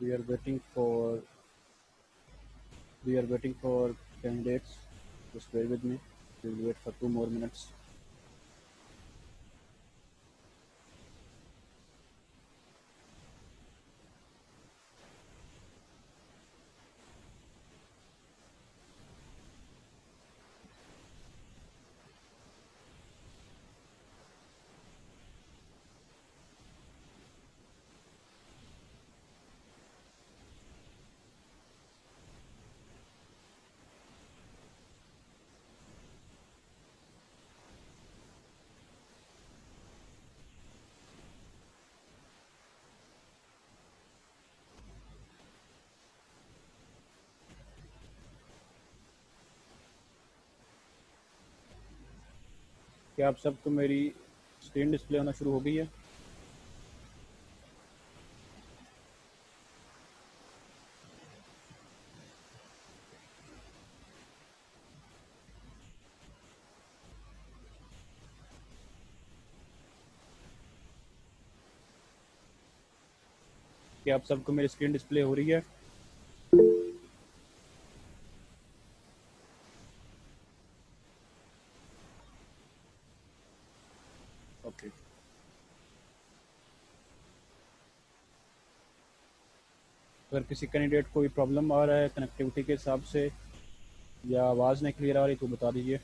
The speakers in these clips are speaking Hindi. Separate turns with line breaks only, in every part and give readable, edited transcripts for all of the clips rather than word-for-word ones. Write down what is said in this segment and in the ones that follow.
We are waiting for candidates. Just bear with me. We'll wait for 2 more minutes. क्या आप सबको मेरी स्क्रीन डिस्प्ले होना शुरू हो गई है? क्या आप सबको मेरी स्क्रीन डिस्प्ले हो रही है? ओके। अगर किसी कैंडिडेट को भी प्रॉब्लम आ रहा है कनेक्टिविटी के हिसाब से या आवाज़ नहीं क्लियर आ रही तो बता दीजिए।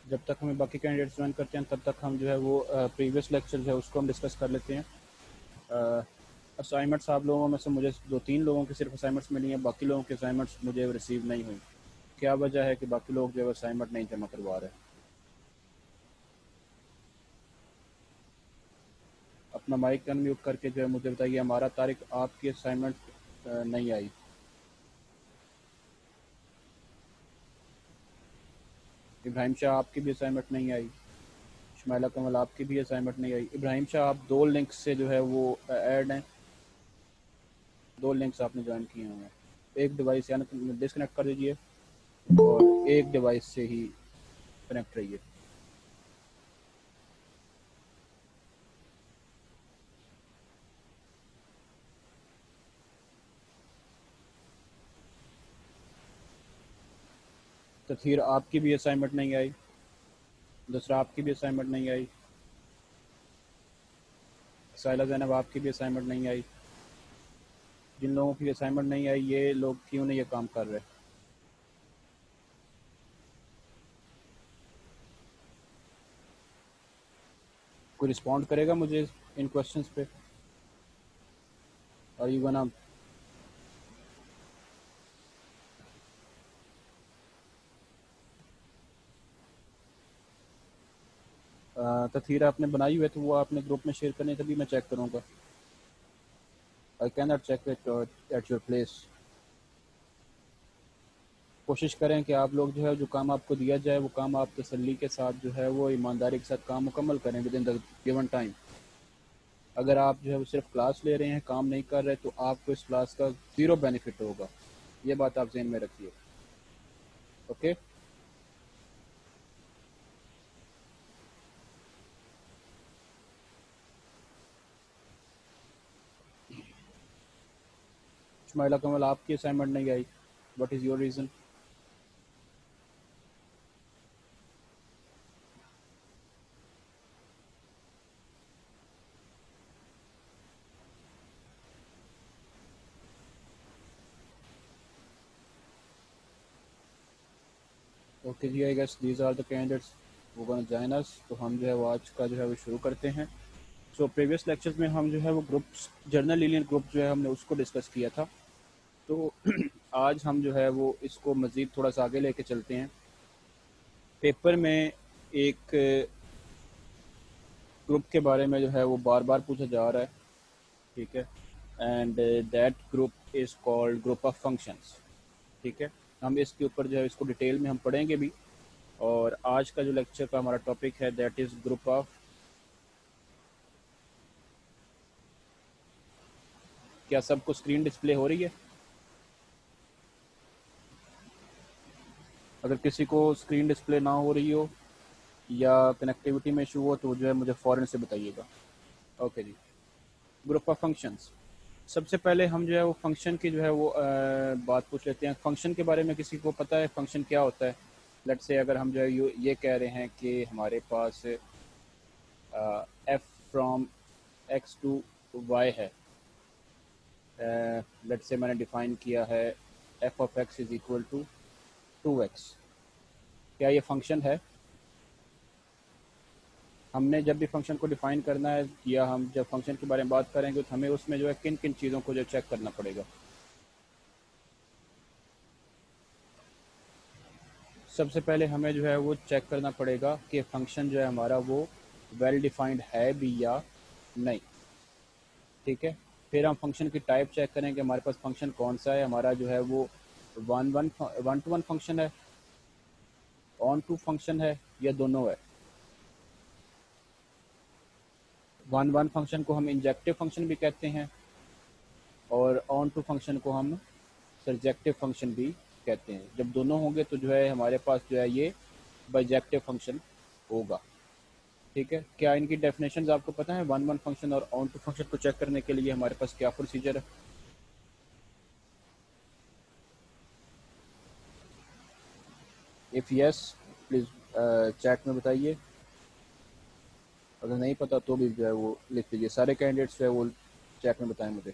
जब तक हमें बाकी कैंडिडेट्स ज्वाइन करते हैं तब तक हम जो है वो प्रीवियस लेक्चर जो है उसको हम डिस्कस कर लेते हैं। असाइनमेंट्स आप लोगों में से मुझे 2-3 लोगों की सिर्फ असाइनमेंट्स मिली हैं, बाकी लोगों के असाइनमेंट्स मुझे रिसीव नहीं हुई। क्या वजह है कि बाकी लोग जो है असाइनमेंट नहीं जमा करवा रहे? अपना माइक अनम्यूट करके जो है मुझे बताइए। हमारा तारिक, आपकी असाइनमेंट नहीं आई। इब्राहिम शाह, आपकी भी असाइनमेंट नहीं आई। शमाइला कमल, आपकी भी असाइनमेंट नहीं आई। इब्राहिम शाह, आप 2 लिंक्स से जो है वो ऐड हैं, 2 लिंक्स आपने ज्वाइन किए हुए हैं। एक डिवाइस यानी डिसकनेक्ट कर दीजिए और एक डिवाइस से ही कनेक्ट रहिए। तथीर, आपकी भी असाइनमेंट नहीं आई। दूसरा, आपकी भी असाइनमेंट नहीं आई। साइला जैनब, आपकी भी असाइनमेंट नहीं आई। जिन लोगों की असाइनमेंट नहीं आई ये लोग क्यों नहीं ये काम कर रहे? कोई रिस्पॉन्ड करेगा मुझे इन क्वेश्चंस पे? और यू गोना तथीर आपने बनाई हुई है तो वो आपने ग्रुप में शेयर करने, तभी मैं चेक करूँगा। I can not check it at your place. कोशिश करें कि आप लोग जो है जो काम आपको दिया जाए वो काम आप तसल्ली के साथ जो है वो ईमानदारी के साथ काम मुकम्मल करें with in the given time. अगर आप जो है वो सिर्फ क्लास ले रहे हैं, काम नहीं कर रहे, तो आपको इस क्लास का ज़ीरो बेनिफिट होगा। ये बात आप जहन में रखिए। ओके। शुमाइला कमल, आपकी असाइनमेंट नहीं आई। What is your reason? Okay जी, I guess these are the candidates वो गोना जॉइन अस। तो हम जो है वो आज का जो है वो शुरू करते हैं। सो प्रीवियस लेक्चर्स में हम जो है वो ग्रुप्स, जर्नल लीनियर ग्रुप जो है हमने उसको डिस्कस किया था। तो आज हम जो है वो इसको मज़ीद थोड़ा सा आगे लेके चलते हैं। पेपर में एक ग्रुप के बारे में जो है वो बार बार पूछा जा रहा है, ठीक है। And that group is called group of functions, ठीक है। हम इसके ऊपर जो है इसको डिटेल में हम पढ़ेंगे भी। और आज का जो लेक्चर का हमारा टॉपिक है दैट इज़ ग्रुप ऑफ। क्या सबको स्क्रीन डिस्प्ले हो रही है? अगर किसी को स्क्रीन डिस्प्ले ना हो रही हो या कनेक्टिविटी में इशू हो तो जो है मुझे फ़ौरन से बताइएगा। ओके जी। Group of functions. सबसे पहले हम जो है वो फंक्शन की जो है वो बात पूछ लेते हैं। फंक्शन के बारे में किसी को पता है फंक्शन क्या होता है? लेट्स से अगर हम जो है ये कह रहे हैं कि हमारे पास F from X to Y है। लेट्स से मैंने डिफाइन किया है F of X is equal to 2x। क्या ये फंक्शन है? हमने जब भी फंक्शन को डिफाइन करना है या हम जब फंक्शन के बारे में बात करेंगे तो हमें उसमें जो है किन किन चीज़ों को जो चेक करना पड़ेगा। सबसे पहले हमें जो है वो चेक करना पड़ेगा कि फंक्शन जो है हमारा वो वेल डिफाइंड है भी या नहीं। ठीक है। फिर हम फंक्शन की टाइप चेक करेंगे हमारे पास फंक्शन कौन सा है। हमारा जो है वो वन टू वन फंक्शन है, ऑन टू फंक्शन है या दोनों है। वन वन फंक्शन को हम इंजेक्टिव फंक्शन भी कहते हैं और ऑन टू फंक्शन को हम सरजेक्टिव फंक्शन भी कहते हैं। जब दोनों होंगे तो जो है हमारे पास जो है ये बाइजेक्टिव फंक्शन होगा। ठीक है। क्या इनकी डेफिनेशंस आपको पता है? वन वन फंक्शन और ऑन टू फंक्शन को चेक करने के लिए हमारे पास क्या प्रोसीजर है? इफ़ यस प्लीज़ चैट में बताइए। अगर नहीं पता तो भी जो है वो लिख लीजिए। सारे कैंडिडेट्स जो है वो चैट में बताएं मुझे।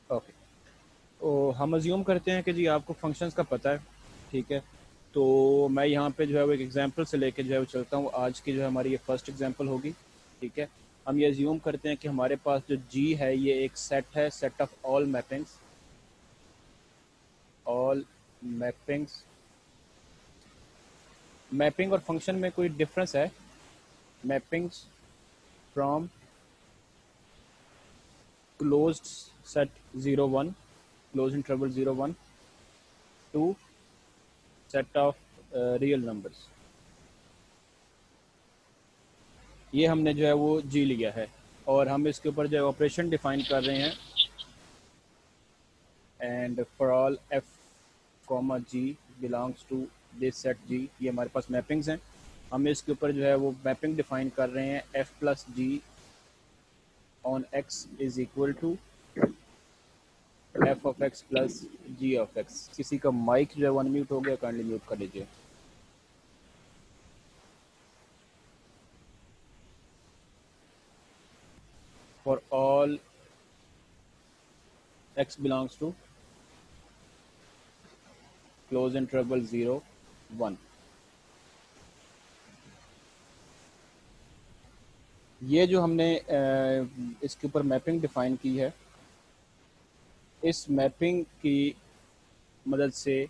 ओके। तो हम अज्यूम करते हैं कि जी आपको फंक्शंस का पता है। ठीक है। तो मैं यहाँ पे जो है वो एक एग्जांपल से लेके जो है वो चलता हूँ। आज की जो है हमारी ये फर्स्ट एग्जांपल होगी। ठीक है। हम ये अज्यूम करते हैं कि हमारे पास जो जी है ये एक सेट है, set of all mappings. All mappings. Mapping और फंक्शन में कोई डिफरेंस है? Mappings from closed set 01, close interval 01 to set of real numbers. ये हमने जो है वो जी लिया है और हम इसके ऊपर जो है ऑपरेशन डिफाइन कर रहे हैं। And for all F comma ji belongs to this set G. ये हमारे पास मैपिंग्स हैं। हम इसके ऊपर जो है वो मैपिंग डिफाइन कर रहे हैं F plus G on X is equal to F of X plus G of X. किसी का माइक जो है वो अनम्यूट हो गया, काइंडली म्यूट कर लीजिए। For all X belongs to close interval 0 1। ये जो हमने इसके ऊपर मैपिंग डिफाइन की है, इस मैपिंग की मदद से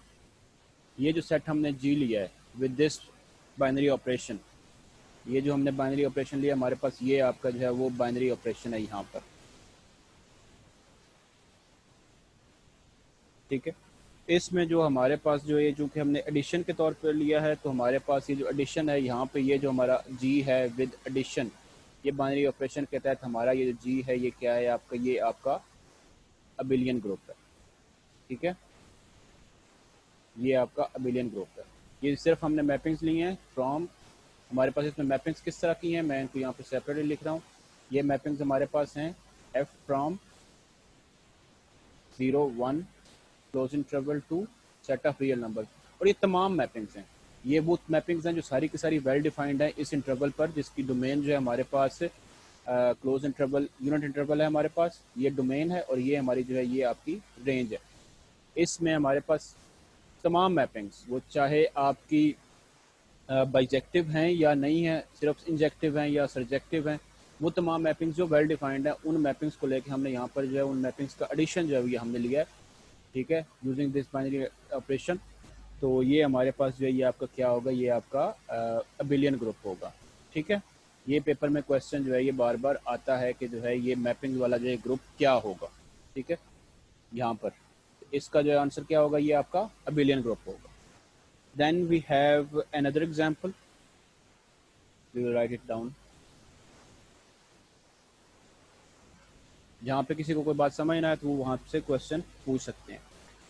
ये जो सेट हमने जी लिया है विद दिस बाइनरी ऑपरेशन, ये जो हमने बाइनरी ऑपरेशन लिया हमारे पास ये आपका जो है वो बाइनरी ऑपरेशन है यहाँ पर। ठीक है। इसमें जो हमारे पास जो ये चूँकि हमने एडिशन के तौर पर लिया है तो हमारे पास ये जो एडिशन है यहाँ पे ये जो हमारा जी है विद एडिशन, ये बाइनरी ऑपरेशन के तहत हमारा ये जो जी है ये क्या है आपका, ये आपका अबिलियन ग्रुप है। ठीक है। ये आपका अबिलियन ग्रुप है। ये सिर्फ हमने मैपिंग्स ली हैं फ्रॉम, हमारे पास इसमें मैपिंग्स किस तरह की हैं मैं इनको यहाँ पे सेपरेटली लिख रहा हूँ। ये मैपिंग्स हमारे पास हैं F from 0 1 close interval to set of real number. और ये तमाम मैपिंग्स हैं, ये वो मैपिंग्स हैं जो सारी की सारी वेल डिफाइंड है इस इंटरवल पर, जिसकी डोमेन जो है हमारे पास क्लोज इंटरवल यूनिट इंटरवल है हमारे पास, ये डोमेन है और ये हमारी जो है ये आपकी रेंज है। इसमें हमारे पास तमाम मैपिंग्स वो चाहे आपकी बाइजेक्टिव हैं या नहीं है, सिर्फ इंजेक्टिव हैं या सरजेक्टिव हैं, वो तमाम मैपिंग्स जो वेल डिफाइंड है उन मैपिंग्स को लेके हमने यहाँ पर जो है उन मैपिंग्स का एडिशन जो है ये हमने लिया है। ठीक है। यूजिंग दिस बाइनरी ऑपरेशन तो ये हमारे पास जो है ये आपका क्या होगा, ये आपका अबिलियन ग्रुप होगा। ठीक है, ये पेपर में क्वेश्चन जो है ये बार बार आता है कि जो है ये मैपिंग वाला जो है ग्रुप क्या होगा। ठीक है, यहाँ पर इसका जो आंसर क्या होगा, ये आपका अबिलियन ग्रुप होगा। Then we have another example, we will write it down. जहाँ पे किसी को कोई बात समझ ना आए तो वो वहाँ से क्वेश्चन पूछ सकते हैं।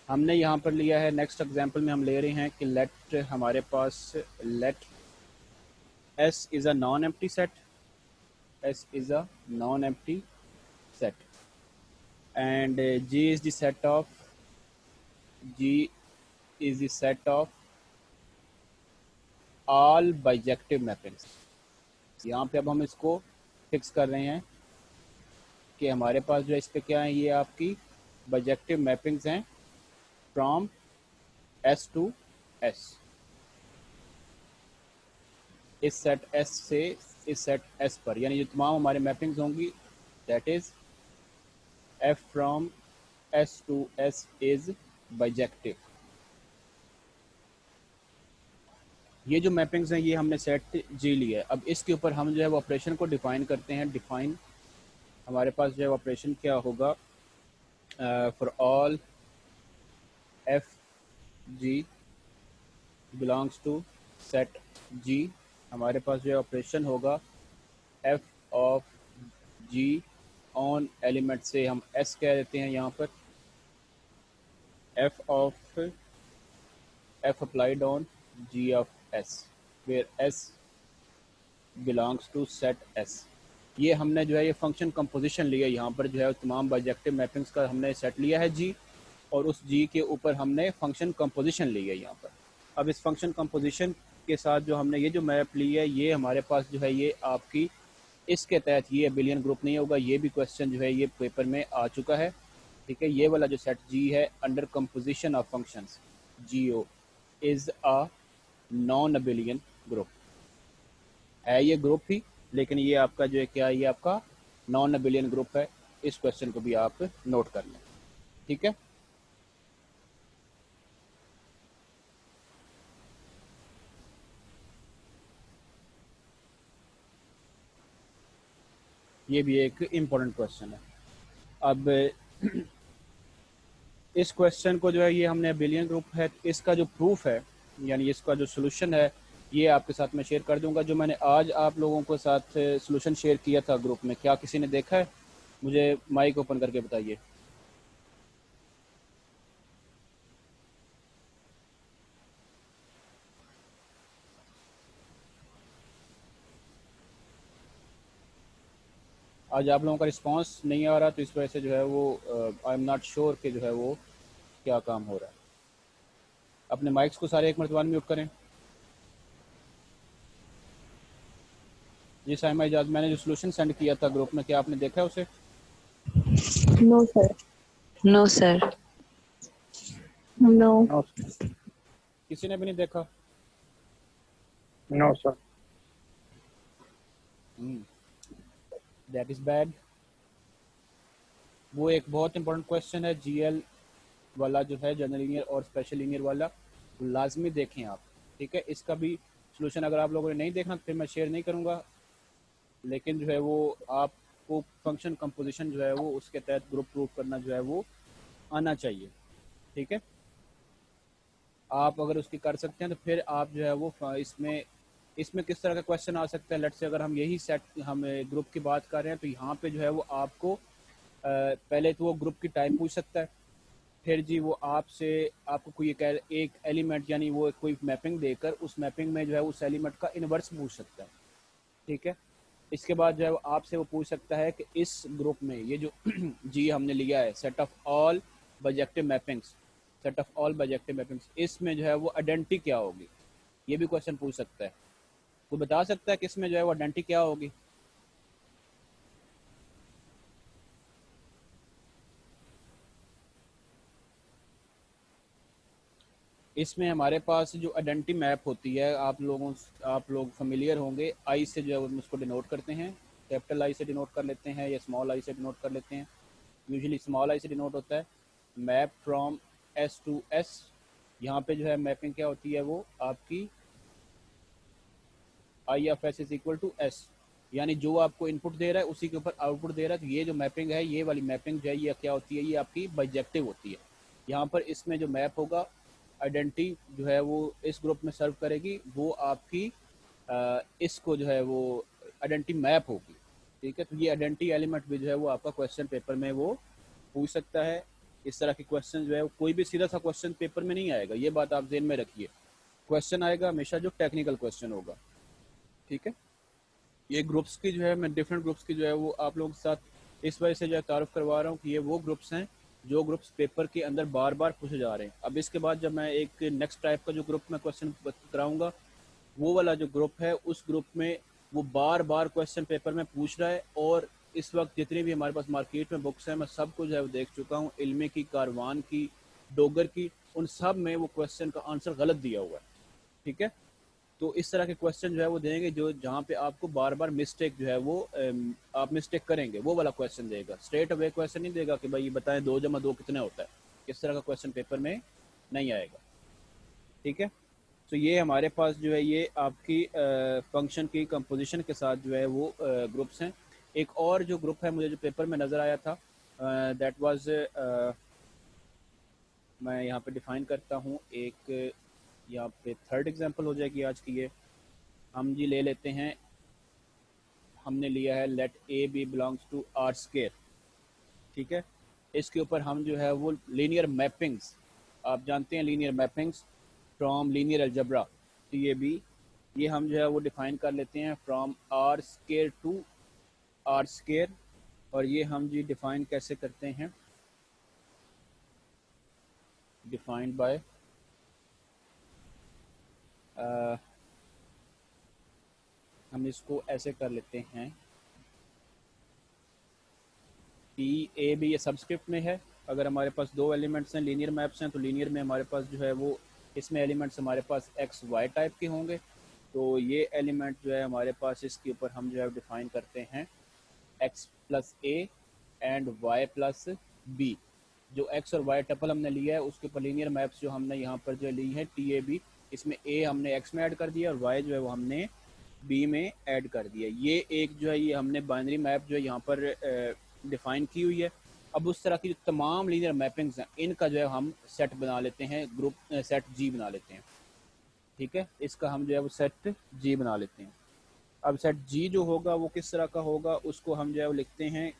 हमने यहाँ पर लिया है, नेक्स्ट एग्जांपल में हम ले रहे हैं कि लेट हमारे पास late S is a non-empty set, S is a non-empty set, and G is the set of all bijective mappings। यहाँ पे अब हम इसको फिक्स कर रहे हैं कि हमारे पास जो है इस पे क्या है, ये आपकी bijective mappings हैं फ्रॉम S to S। इस सेट S से इस सेट S पर, यानी जो तमाम हमारे मैपिंग्स होंगी that is F from S to S is bijective। ये जो मैपिंग्स हैं ये हमने सेट G लिया है। अब इसके ऊपर हम जो है वो ऑपरेशन को डिफाइन करते हैं। डिफाइन हमारे पास जो है ऑपरेशन क्या होगा, for all F G belongs to set G, हमारे पास जो है ऑपरेशन होगा f of G on element से हम S कह देते हैं यहाँ पर, f of f applied on G of S where S belongs to set S। ये हमने जो है ये फंक्शन कंपोजिशन लिया, यहाँ पर जो है तमाम बाइजेक्टिव मैपिंग्स का हमने सेट लिया है G, और उस G के ऊपर हमने फंक्शन कंपोजिशन ली है यहाँ पर। अब इस फंक्शन कंपोजिशन के साथ जो हमने ये जो मैप ली है ये हमारे पास जो है ये आपकी इसके तहत ये अबिलियन ग्रुप नहीं होगा। ये भी क्वेश्चन जो है ये पेपर में आ चुका है। ठीक है, ये वाला जो सेट G है under composition of functions GO is a non abelian group है। ये ग्रुप ही, लेकिन ये आपका जो है क्या, ये आपका नॉन अबिलियन ग्रुप है। इस क्वेश्चन को भी आप नोट कर लें। ठीक है, ये भी एक इम्पोर्टेंट क्वेश्चन है। अब इस क्वेश्चन को जो है ये हमने अबिलियन ग्रुप है, इसका जो प्रूफ है यानी इसका जो सोल्यूशन है ये आपके साथ मैं शेयर कर दूंगा। जो मैंने आज आप लोगों के साथ सोल्यूशन शेयर किया था ग्रुप में, क्या किसी ने देखा है? मुझे माइक ओपन करके बताइए। आज आप लोगों का रिस्पांस नहीं आ रहा, तो इस वजह से जो है वो आई एम नॉट श्योर कि जो है वो क्या काम हो रहा है। अपने माइक्स को सारे एक मरतबा म्यूट करें। जी साइमा इजाज, मैंने जो सोल्यूशन सेंड किया था ग्रुप में, क्या आपने देखा है उसे?
No sir.
No sir.
No.
किसी ने भी नहीं देखा?
No sir.
That is bad. वो एक बहुत इंपॉर्टेंट क्वेश्चन है GL वाला जो है, जनरल लीनियर और स्पेशल लीनियर वाला, लाजमी देखें आप। ठीक है, इसका भी सोल्यूशन अगर आप लोगों ने नहीं देखना तो फिर मैं शेयर नहीं करूँगा, लेकिन जो है वो आपको फंक्शन कंपोजिशन जो है वो उसके तहत ग्रुप प्रूफ करना जो है वो आना चाहिए। ठीक है, आप अगर उसकी कर सकते हैं तो फिर आप जो है वो इसमें किस तरह का क्वेश्चन आ सकता है। लेट से अगर हम यही सेट हम ग्रुप की बात कर रहे हैं तो यहाँ पे जो है वो आपको पहले तो वो ग्रुप की टाइप पूछ सकता है, फिर जी वो आपको कोई एक एलिमेंट यानी वो कोई मैपिंग देकर उस मैपिंग में जो है उस एलिमेंट का इन्वर्स पूछ सकता है। ठीक है, इसके बाद जो है वो आपसे वो पूछ सकता है कि इस ग्रुप में ये जो जी हमने लिया है set of all bijective mappings, set of all bijective mappings, इसमें जो है वो आइडेंटिटी क्या होगी, ये भी क्वेश्चन पूछ सकता है। वो बता सकता है कि इसमें जो है वो आइडेंटिटी क्या होगी। इसमें हमारे पास जो आइडेंटिटी मैप होती है आप लोग फेमिलियर होंगे, आई से जो है हम उसको डिनोट करते हैं, कैपिटल आई से डिनोट कर लेते हैं या स्मॉल आई से डिनोट कर लेते हैं। यूजुअली स्मॉल आई से डिनोट होता है map from S to S यहाँ पे जो है मैपिंग क्या होती है, वो आपकी I of S is equal to S, यानी जो आपको इनपुट दे रहा है उसी के ऊपर आउटपुट दे रहा है। तो ये जो मैपिंग है, ये वाली मैपिंग जो है ये क्या होती है, ये आपकी बाइजेक्टिव होती है। यहाँ पर इसमें जो मैप होगा, आइडेंटिटी जो है वो इस ग्रुप में सर्व करेगी, वो आपकी इसको जो है वो आइडेंटिटी मैप होगी। ठीक है, तो ये आइडेंटिटी एलिमेंट भी जो है वो आपका क्वेश्चन पेपर में वो पूछ सकता है। इस तरह के क्वेश्चन जो है कोई भी सीधा सा क्वेश्चन पेपर में नहीं आएगा, ये बात आप ध्यान में रखिए। क्वेश्चन आएगा हमेशा जो टेक्निकल क्वेश्चन होगा। ठीक है, ये ग्रुप्स की जो है, मैं डिफरेंट ग्रुप्स की जो है वो आप लोगों के साथ इस वजह से जो है तारुफ करवा रहा हूँ कि ये वो ग्रुप्स हैं जो ग्रुप्स पेपर के अंदर बार बार पूछे जा रहे हैं। अब इसके बाद जब मैं एक नेक्स्ट टाइप का जो ग्रुप में क्वेश्चन कराऊंगा, वो वाला जो ग्रुप है, उस ग्रुप में वो बार बार क्वेश्चन पेपर में पूछ रहा है। और इस वक्त जितनी भी हमारे पास मार्केट में बुक्स हैं, मैं सबको जो है वो देख चुका हूँ, इल्मे की, कारवान की, डोगर की, उन सब में वो क्वेश्चन का आंसर गलत दिया हुआ है। ठीक है, तो इस तरह के क्वेश्चन जो है वो देंगे जो जहाँ पे आपको बार बार मिस्टेक जो है वो आप मिस्टेक करेंगे, वो वाला क्वेश्चन देगा। स्ट्रेट अवे क्वेश्चन नहीं देगा कि भाई ये बताएं 2 + 2 कितने होता है, इस तरह का क्वेश्चन पेपर में नहीं आएगा। ठीक है, तो ये हमारे पास जो है ये आपकी फंक्शन की कंपोजिशन के साथ जो है वो ग्रुप्स हैं। एक और जो ग्रुप है मुझे जो पेपर में नज़र आया था, दैट वाज, मैं यहाँ पे डिफाइन करता हूँ एक, यहाँ पे थर्ड एग्जांपल हो जाएगी आज की। ये हम जी ले लेते हैं, हमने लिया है let A B belongs to R square. ठीक है, इसके ऊपर हम जो है वो लीनियर मैपिंग्स, आप जानते हैं linear mappings from linear algebra, T A B, ये हम जो है वो डिफाइन कर लेते हैं from R square to R square. और ये हम जी डिफाइन कैसे करते हैं, डिफाइंड बाय हम इसको ऐसे कर लेते हैं, टी ए बी ये सबस्क्रिप्ट में है। अगर हमारे पास 2 एलिमेंट्स हैं, लीनियर मैप्स हैं, तो लीनियर में हमारे पास जो है वो इसमें एलिमेंट्स हमारे पास एक्स वाई टाइप के होंगे। तो ये एलिमेंट जो है हमारे पास, इसके ऊपर हम जो है डिफाइन करते हैं X plus A and Y plus B. जो एक्स और वाई टपल हमने लिया है उसके ऊपर लीनियर मैप्स जो हमने यहाँ पर जो ली है टी ए बी, इसमें ए हमने एक्स में ऐड कर दिया और वाई जो है वो हमने बी में ऐड कर दिया। ये एक जो है ये हमने बाइनरी मैप जो है यहाँ पर डिफाइन की हुई है। अब उस तरह की जो तमाम लीनियर मैपिंग्स हैं, इनका जो है हम सेट बना लेते हैं, ग्रुप सेट जी बना लेते हैं। ठीक है, इसका हम जो है वो सेट जी बना लेते हैं। अब सेट जी जो होगा वो किस तरह का होगा, उसको हम जो है वो लिखते हैं,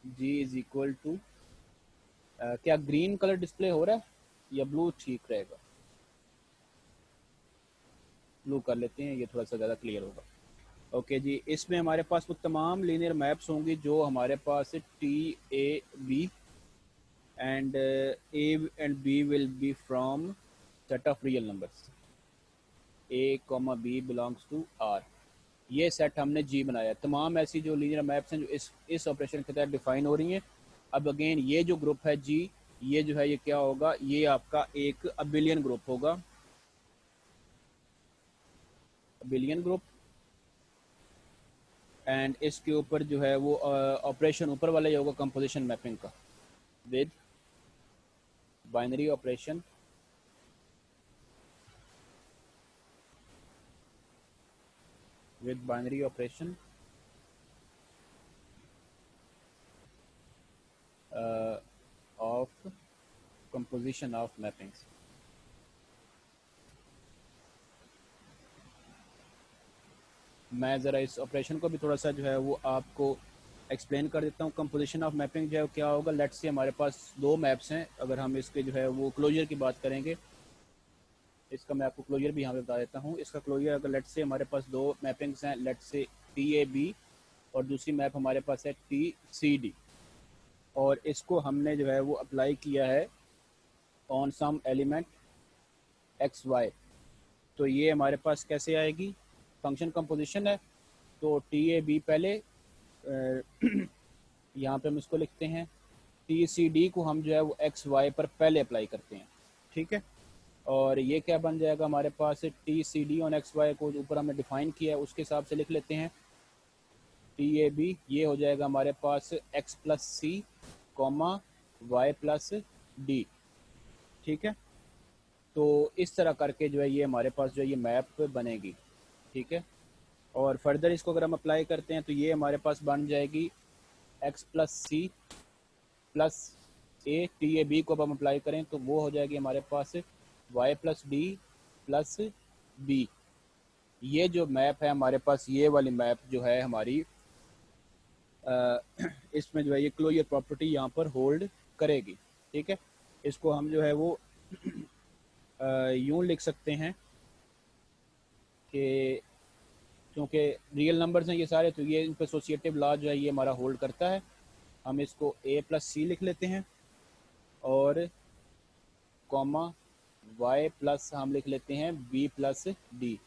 जी इज इक्वल टू, क्या ग्रीन कलर डिस्प्ले हो रहा है या ब्लू ठीक रहेगा? ब्लू कर लेते हैं, ये थोड़ा सा ज़्यादा क्लियर होगा। ओके जी, इसमें हमारे पास वो तमाम लीनियर मैप्स होंगी जो हमारे पास T A B and A and B will be from set of real numbers, A comma B belongs to R. ये सेट हमने जी बनाया। तमाम ऐसी जो लीनियर मैप्स हैं जो इस ऑपरेशन के तहत डिफाइन हो रही हैं। अब अगेन ये जो ग्रुप है जी, ये जो है ये क्या होगा, ये आपका एक अबिलियन ग्रुप होगा, अबिलियन ग्रुप। एंड इसके ऊपर जो है वो ऑपरेशन ऊपर वाला ही होगा कंपोजिशन मैपिंग का, with binary operation of composition of mappings. मैं ज़रा इस ऑपरेशन को भी थोड़ा सा जो है वो आपको एक्सप्लेन कर देता हूँ। कंपोजिशन ऑफ मैपिंग जो है क्या होगा, लेट्स से हमारे पास 2 मैप्स हैं। अगर हम इसके जो है वो क्लोजर की बात करेंगे, इसका मैं आपको क्लोजर भी यहाँ पे बता देता हूँ। इसका क्लोजर अगर लेट्स से हमारे पास 2 मैपिंग्स हैं, let's say T A B और दूसरी मैप हमारे पास है टी सी डी, और इसको हमने जो है वो अप्लाई किया है on some element X Y. तो ये हमारे पास कैसे आएगी, फंक्शन कंपोजिशन है। तो टी ए बी पहले यहाँ पे हम इसको लिखते हैं, टी सी डी को हम जो है वो एक्स वाई पर पहले अप्लाई करते हैं। ठीक है, और ये क्या बन जाएगा हमारे पास, T C D on X Y को ऊपर हमने डिफाइन किया है उसके हिसाब से लिख लेते हैं। टी ए बी ये हो जाएगा हमारे पास x plus C comma Y plus D. ठीक है, तो इस तरह करके जो है ये हमारे पास जो है ये मैप बनेगी, ठीक है। और फर्दर इसको अगर हम अप्लाई करते हैं तो ये हमारे पास बन जाएगी x plus C plus A, T A B को अब हम अप्लाई करें तो वो हो जाएगी हमारे पास y plus D plus B. ये जो मैप है हमारे पास, ये वाली मैप जो है हमारी इसमें जो है ये क्लोजर प्रॉपर्टी यहाँ पर होल्ड करेगी, ठीक है। इसको हम जो है वो यूँ लिख सकते हैं कि क्योंकि रियल नंबर्स हैं ये सारे, तो ये इन पर एसोसिएटिव लॉ जो है ये हमारा होल्ड करता है। हम इसको a प्लस सी लिख लेते हैं और कॉमा y प्लस हम लिख लेते हैं b प्लस डी।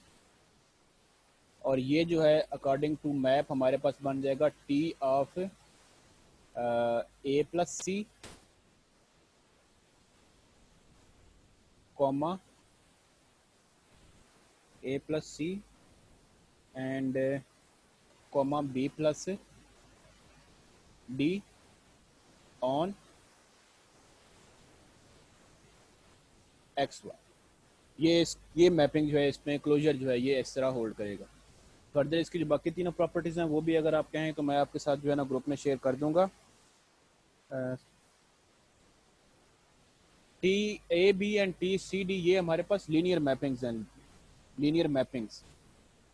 और ये जो है अकॉर्डिंग टू मैप हमारे पास बन जाएगा t of a plus C comma a plus C and comma b plus D on X Y. ये मैपिंग जो है इसमें क्लोजर जो है ये इस तरह होल्ड करेगा। फर्दर इसकी जो बाकी तीनों प्रॉपर्टीज़ हैं वो भी अगर आप कहें तो मैं आपके साथ जो है ना ग्रुप में शेयर कर दूंगा। T A B and T C D ये हमारे पास लीनियर मैपिंग्स हैं। लीनियर मैपिंग्स,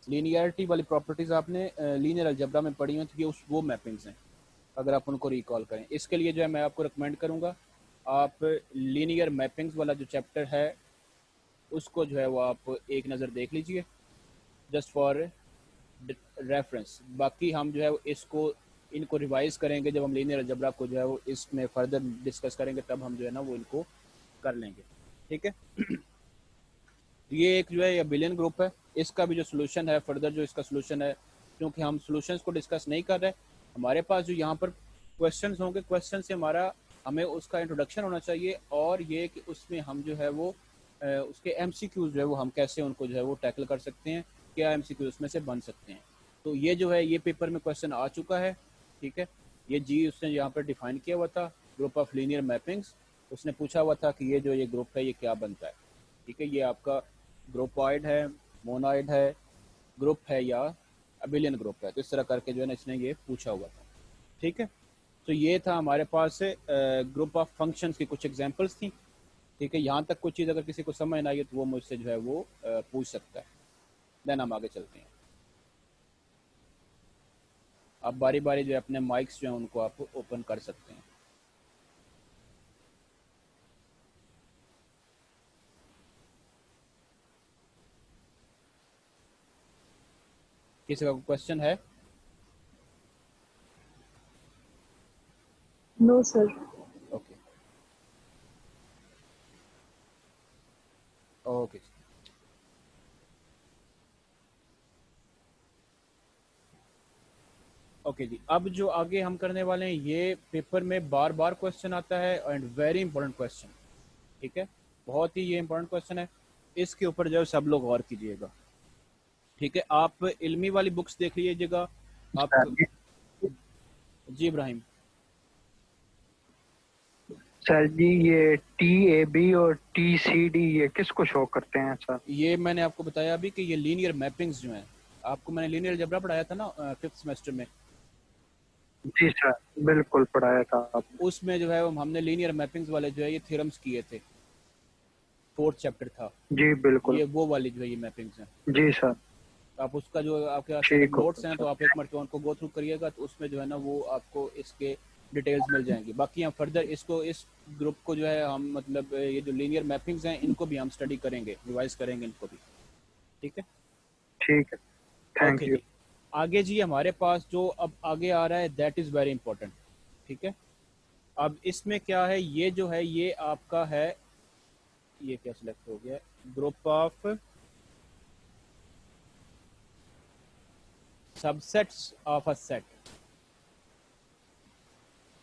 लीनियरिटी वाली प्रॉपर्टीज़ आपने लीनियर अलजेब्रा में पढ़ी हुई तो ये वो मैपिंग्स हैं, अगर आप उनको रिकॉल करें। इसके लिए जो है मैं आपको रिकमेंड करूँगा आप लीनियर मैपिंग्स वाला जो चैप्टर है उसको जो है वो आप एक नज़र देख लीजिए, जस्ट फॉर रेफरेंस। बाकी हम जो है इसको इनको रिवाइज करेंगे जब हम लीनियर अलजेब्रा को जो है वो इसमें फर्दर डिस्कस करेंगे, तब हम जो है ना वो इनको कर लेंगे, ठीक है। ये एक जो है अबिलियन ग्रुप है, इसका भी जो सोल्यूशन है फर्दर जो इसका सोल्यूशन है, क्योंकि हम सोल्यूशंस को डिस्कस नहीं कर रहे, हमारे पास जो यहाँ पर क्वेश्चंस होंगे, क्वेश्चन से हमारा हमें उसका इंट्रोडक्शन होना चाहिए और ये कि उसमें हम जो है वो उसके एमसीक्यूज जो है वो हम कैसे उनको जो है वो टैकल कर सकते हैं, क्या एमसीक्यूज उसमें से बन सकते हैं। तो ये जो है ये पेपर में क्वेश्चन आ चुका है, ठीक है। ये जी उसने यहाँ पर डिफाइन किया हुआ था, ग्रुप ऑफ लीनियर मैपिंग्स। उसने पूछा हुआ था कि ये जो ये ग्रुप है ये क्या बनता है, ठीक है। ये आपका ग्रुपॉइड है, मोनॉइड है, ग्रुप है या अबिलियन ग्रुप है। तो इस तरह करके जो है ना इसने ये पूछा हुआ था, ठीक है। तो ये था हमारे पास ग्रुप ऑफ फंक्शंस की कुछ एग्जांपल्स थी, ठीक है। यहाँ तक कुछ चीज़ अगर किसी को समझ ना आई तो वो मुझसे जो है वो पूछ सकता है। देन हम आगे चलते हैं। आप बारी बारी जो है अपने माइक्स जो हैं उनको आप ओपन कर सकते हैं। किसी का क्वेश्चन है?
No sir.
Okay okay okay जी। अब जो आगे हम करने वाले हैं ये पेपर में बार बार क्वेश्चन आता है एंड वेरी इंपॉर्टेंट क्वेश्चन, ठीक है। बहुत ही ये इंपॉर्टेंट क्वेश्चन है, इसके ऊपर जो है सब लोग गौर कीजिएगा, ठीक है। आप इल्मी वाली बुक्स देख लीजिएगा आप। जी इब्राहिम।
सर जी ये TAB और TCD ये किसको शो करते हैं सर?
ये मैंने आपको बताया अभी कि ये लीनियर मैपिंग्स जो हैं, आपको मैंने लीनियर अलजेब्रा पढ़ाया था ना 5th सेमेस्टर में।
जी सर, बिल्कुल पढ़ाया था आपने।
उसमें जो है हमने लीनियर मैपिंग्स वाले जो है ये थ्योरम्स किए थे, 4th चैप्टर था।
जी बिल्कुल।
ये वो वाली जो है ये मैपिंग्स हैं।
जी सर।
आप उसका जो आपके पास
ठीक हो
नोट्स हैं तो आप एक मरतबा उनको गो थ्रू करिएगा, तो उसमें जो है ना वो आपको इसके डिटेल्स मिल जाएंगी। बाकी हम फर्दर इसको इस ग्रुप को जो है हम मतलब ये जो लीनियर मैपिंग्स हैं इनको भी हम स्टडी करेंगे, रिवाइज करेंगे इनको भी, ठीक है।
ठीक है, थैंक
ओके
यू।
जी। आगे जी हमारे पास जो अब आगे आ रहा है दैट इज़ वेरी इंपॉर्टेंट, ठीक है। अब इसमें क्या है, ये जो है ये आपका है, ये क्या सिलेक्ट हो गया, group of subsets of a set.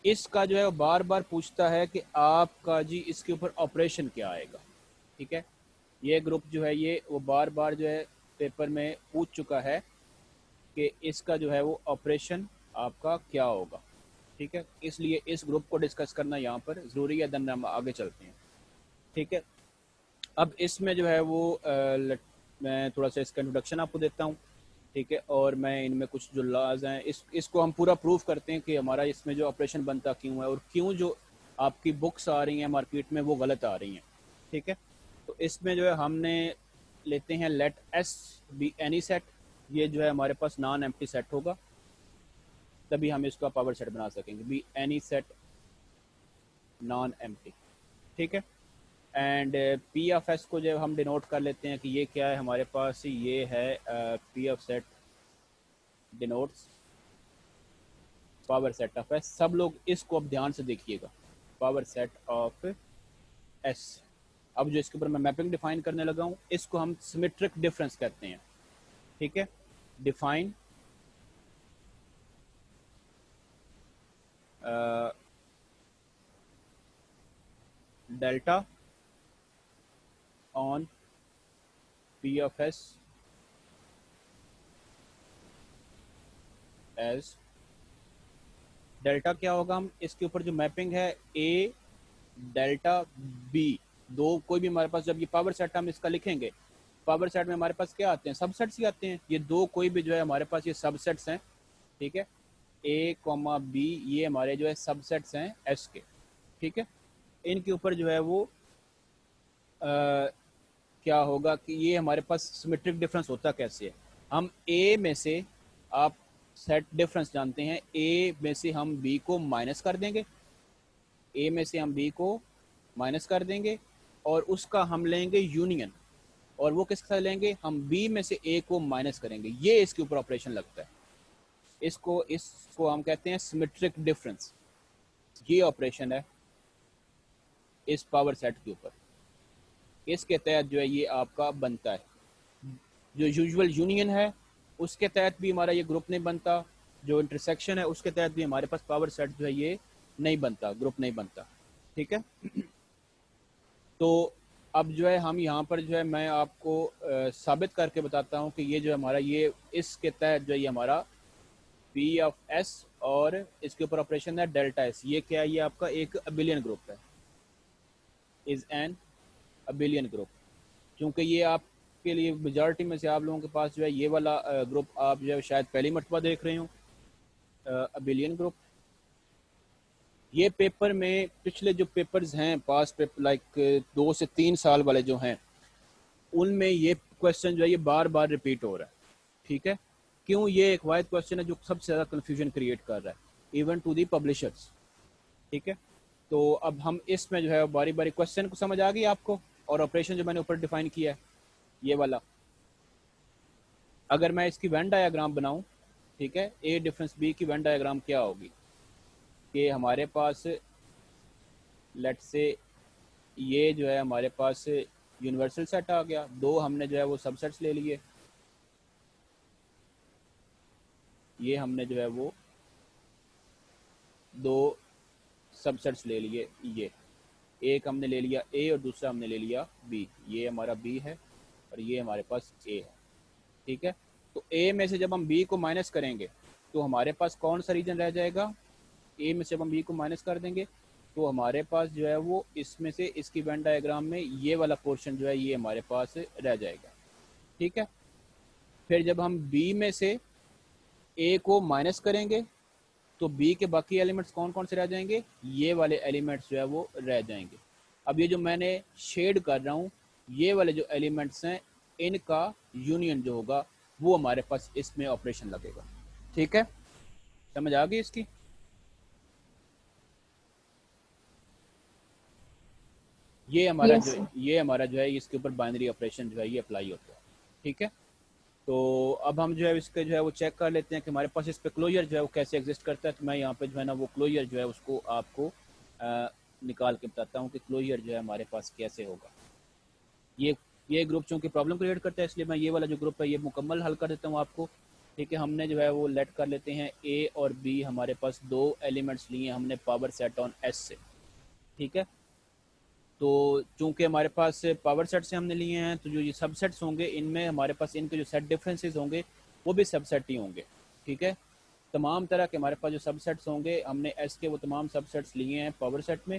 इसका जो है वो बार बार पूछता है कि आपका जी इसके ऊपर ऑपरेशन क्या आएगा, ठीक है। ये ग्रुप जो है ये वो बार बार जो है पेपर में पूछ चुका है कि इसका जो है वो ऑपरेशन आपका क्या होगा, ठीक है। इसलिए इस ग्रुप को डिस्कस करना यहाँ पर ज़रूरी है। देन हम आगे चलते हैं, ठीक है। अब इसमें जो है वो मैं थोड़ा सा इसका इंट्रोडक्शन आपको देता हूँ, ठीक है, और मैं इनमें कुछ जो लॉज हैं इसको हम पूरा प्रूफ करते हैं कि हमारा इसमें जो ऑपरेशन बनता क्यों है और क्यों जो आपकी बुक्स आ रही हैं मार्केट में वो गलत आ रही हैं, ठीक है। तो इसमें जो है हमने लेते हैं let S be any set, ये जो है हमारे पास नॉन एम्प्टी सेट होगा, तभी हम इसका पावर सेट बना सकेंगे, B any set non empty, ठीक है। एंड पी ऑफ एस को जब हम डिनोट कर लेते हैं कि ये क्या है हमारे पास, ये है P of set denotes power set of S. सब लोग इसको अब ध्यान से देखिएगा, पावर सेट ऑफ एस। अब जो इसके ऊपर मैं मैपिंग डिफाइन करने लगा हूँ इसको हम सिमेट्रिक डिफरेंस कहते हैं, ठीक है। Define delta on P of S as delta क्या होगा, हम इसके ऊपर जो मैपिंग है ए डेल्टा बी, दो कोई भी हमारे पास जब ये पावर सेट हम इसका लिखेंगे, पावर सेट में हमारे पास क्या आते हैं, सबसेट्स ही आते हैं। ये दो कोई भी जो है हमारे पास ये सबसेट्स हैं, ठीक है। ए कॉमा बी ये हमारे जो है सबसेट्स हैं एस के, ठीक है। इनके ऊपर जो है वो क्या होगा कि ये हमारे पास सिमेट्रिक डिफरेंस होता कैसे है, हम ए में से, आप सेट डिफरेंस जानते हैं, ए में से हम बी को माइनस कर देंगे, ए में से हम बी को माइनस कर देंगे और उसका हम लेंगे यूनियन, और वो किसके साथ लेंगे, हम बी में से ए को माइनस करेंगे। ये इसके ऊपर ऑपरेशन लगता है, इसको हम कहते हैं सिमेट्रिक डिफरेंस। ये ऑपरेशन है इस पावर सेट के ऊपर, इसके तहत जो है ये आपका बनता है। जो यूजुअल यूनियन है उसके तहत भी हमारा ये ग्रुप नहीं बनता, जो इंटरसेक्शन है उसके तहत भी हमारे पास पावर सेट जो है ये नहीं बनता, ग्रुप नहीं बनता, ठीक है। तो अब जो है हम यहाँ पर जो है मैं आपको साबित करके बताता हूँ कि ये जो हमारा ये इसके तहत जो है ये हमारा पी ऑफ एस और इसके ऊपर ऑपरेशन है डेल्टा एस। ये क्या है, ये आपका एक अबिलियन ग्रुप है, इज एन अबिलियन ग्रुप। क्योंकि ये आपके लिए मेजॉरिटी में से आप लोगों के पास जो है ये वाला ग्रुप आप जो है शायद पहली मरतबा देख रहे हो, अबिलियन ग्रुप। ये पेपर में पिछले जो पेपर्स हैं पास पेपर लाइक 2 से 3 साल वाले जो हैं उनमें ये क्वेश्चन जो है ये बार बार रिपीट हो रहा है, ठीक है। क्यों, ये एक वाहिद क्वेश्चन है जो सबसे ज़्यादा कन्फ्यूजन क्रिएट कर रहा है इवन टू दी पब्लिशर्स, ठीक है। तो अब हम इसमें जो है बारी बारी क्वेश्चन को समझ आ गई आपको, और ऑपरेशन जो मैंने ऊपर डिफाइन किया है ये वाला, अगर मैं इसकी वेन डायग्राम बनाऊं, ठीक है, ए डिफरेंस बी की वेन डायग्राम क्या होगी कि हमारे पास लेट से ये जो है हमारे पास यूनिवर्सल सेट आ गया, दो हमने जो है वो सबसेट्स ले लिए, ये हमने जो है वो दो सबसेट्स ले लिए, ये एक हमने ले लिया ए और दूसरा हमने ले लिया बी, ये हमारा बी है और ये हमारे पास ए है, ठीक है। तो ए में से जब हम बी को माइनस करेंगे तो हमारे पास कौन सा रीजन रह जाएगा, ए में से जब हम बी को माइनस कर देंगे तो हमारे पास जो है वो इसमें से इसकी वेन डायग्राम में ये वाला पोर्शन जो है ये हमारे पास रह जाएगा, ठीक है। फिर जब हम बी में से ए को माइनस करेंगे तो बी के बाकी एलिमेंट्स कौन कौन से रह जाएंगे, ये वाले एलिमेंट्स जो है वो रह जाएंगे। अब ये जो मैंने शेड कर रहा हूँ ये वाले जो एलिमेंट्स हैं इनका यूनियन जो होगा वो हमारे पास इसमें ऑपरेशन लगेगा, ठीक है। समझ आ गई इसकी। ये हमारा
Yes,
जो
sir.
ये हमारा जो है इसके ऊपर बाइनरी ऑपरेशन जो है ये अप्लाई होता है, ठीक है। तो अब हम जो है इसके जो है वो चेक कर लेते हैं कि हमारे पास इस पे क्लोजर जो है वो कैसे एग्जिस्ट करता है। तो मैं यहाँ पे जो है ना वो क्लोजर जो है उसको आपको निकाल के बताता हूँ कि क्लोजर जो है हमारे पास कैसे होगा। ये ग्रुप चूँकि प्रॉब्लम क्रिएट करता है इसलिए मैं ये वाला जो ग्रुप है ये मुकम्मल हल कर देता हूँ आपको, ठीक है। हमने जो है वो लेट कर लेते हैं ए और बी, हमारे पास दो एलिमेंट्स लिए हमने पावर सेट ऑन एस से, ठीक है। तो चूंकि हमारे पास पावर सेट से हमने लिए हैं तो जो ये सबसेट्स होंगे इनमें हमारे पास इनके जो सेट डिफरेंसेस होंगे वो भी सबसेट ही होंगे, ठीक है। तमाम तरह के हमारे पास जो सबसेट्स होंगे हमने एस के वो तमाम सबसेट्स लिए हैं पावर सेट में,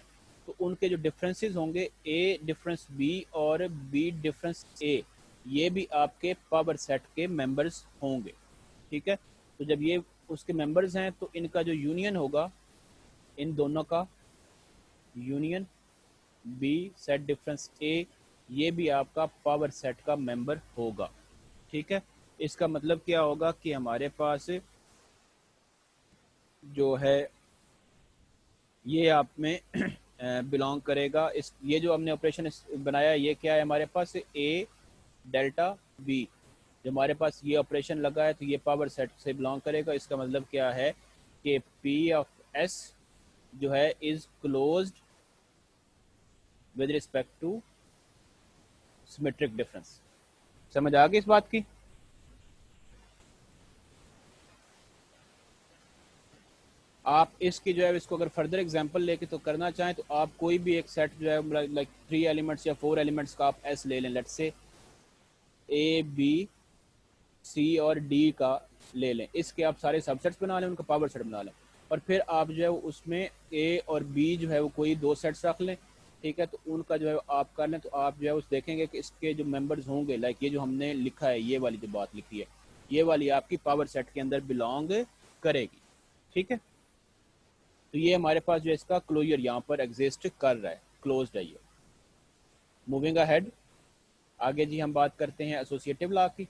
तो उनके जो डिफरेंसेस होंगे ए डिफरेंस बी और बी डिफरेंस ए, ये भी आपके पावर सेट के मेंबर्स होंगे। ठीक है, तो जब ये उसके मेंबर्स हैं तो इनका जो यूनियन होगा, इन दोनों का यूनियन बी सेट डिफरेंस ए, ये भी आपका पावर सेट का मेंबर होगा। ठीक है, इसका मतलब क्या होगा कि हमारे पास जो है ये आप में बिलोंग करेगा। इस ये जो हमने ऑपरेशन बनाया ये क्या है हमारे पास, ए डेल्टा बी, जब हमारे पास ये ऑपरेशन लगा है तो ये पावर सेट से बिलोंग करेगा। इसका मतलब क्या है कि पी ऑफ एस जो है is closed with respect to symmetric difference. समझ आ गई इस बात की? आप इसकी जो है इसको अगर फर्दर एग्जांपल लेके तो करना चाहें तो आप कोई भी एक सेट जो है लाइक 3 एलिमेंट्स या 4 एलिमेंट्स का आप एस ले लें, let's say A B C और डी का ले लें, इसके आप सारे सबसेट्स बना लें, उनका पावर सेट बना लें, और फिर आप जो है उसमें ए और बी जो है वो कोई 2 सेट्स रख लें। ठीक है, तो उनका जो है आप कर लें तो आप जो है उस देखेंगे कि इसके जो मेंबर्स होंगे, लाइक ये जो हमने लिखा है, ये वाली जो बात लिखी है, ये वाली आपकी पावर सेट के अंदर बिलोंग करेगी। ठीक है, तो ये हमारे पास जो है इसका क्लोजर यहाँ पर एग्जिस्ट कर रहा है, क्लोज्ड है ये। मूविंग अहेड, आगे जी हम बात करते हैं एसोसिएटिव लॉ की।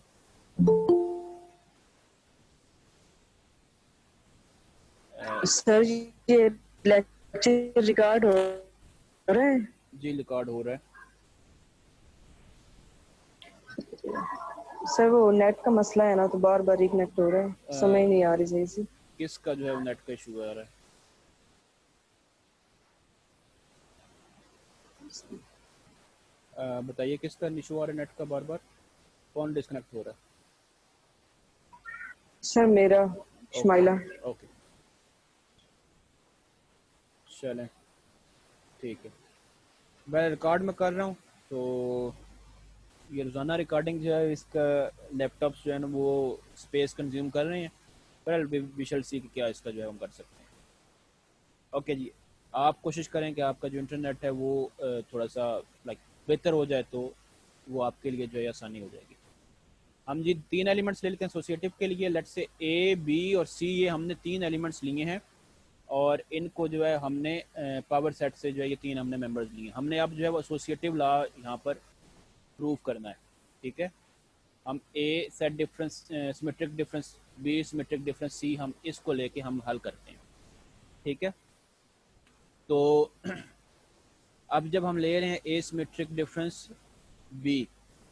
सर ये लेक्चर रिकॉर्ड हो रहा है?
जी रिकॉर्ड हो रहा है।
सर वो नेट का मसला है ना, तो बार बार रिकनेक्ट हो रहा है, समझ नहीं आ रही सही से।
किसका जो है वो नेट का इशू आ रहा है? बताइए किसका इशू आ रहा है नेट का, बार बार कौन डिस्कनेक्ट हो रहा है?
सर मेरा, शमाइला।
ओके चलें, ठीक है, मैं रिकॉर्ड में कर रहा हूँ। तो ये रोज़ाना रिकॉर्डिंग जो है इसका लैपटॉप्स जो है ना वो स्पेस कंज्यूम कर रहे हैं, पर वी शैल सी कि क्या इसका जो है हम कर सकते हैं। ओके जी, आप कोशिश करें कि आपका जो इंटरनेट है वो थोड़ा सा लाइक बेहतर हो जाए, तो वो आपके लिए जो है आसानी हो जाएगी। हम जी 3 एलिमेंट्स ले लेते हैं एसोसिएटिव के लिए, लेट्स से ए बी और सी, ये हमने 3 एलिमेंट्स लिए हैं और इनको जो है हमने पावर सेट से जो है ये 3 हमने मेंबर्स लिए। हमने अब जो है वो एसोसिएटिव लॉ यहाँ पर प्रूव करना है। ठीक है, हम A set difference symmetric difference B symmetric difference C, हम इसको लेके हम हल करते हैं। ठीक है, तो अब जब हम ले रहे हैं ए सिमेट्रिक डिफरेंस बी,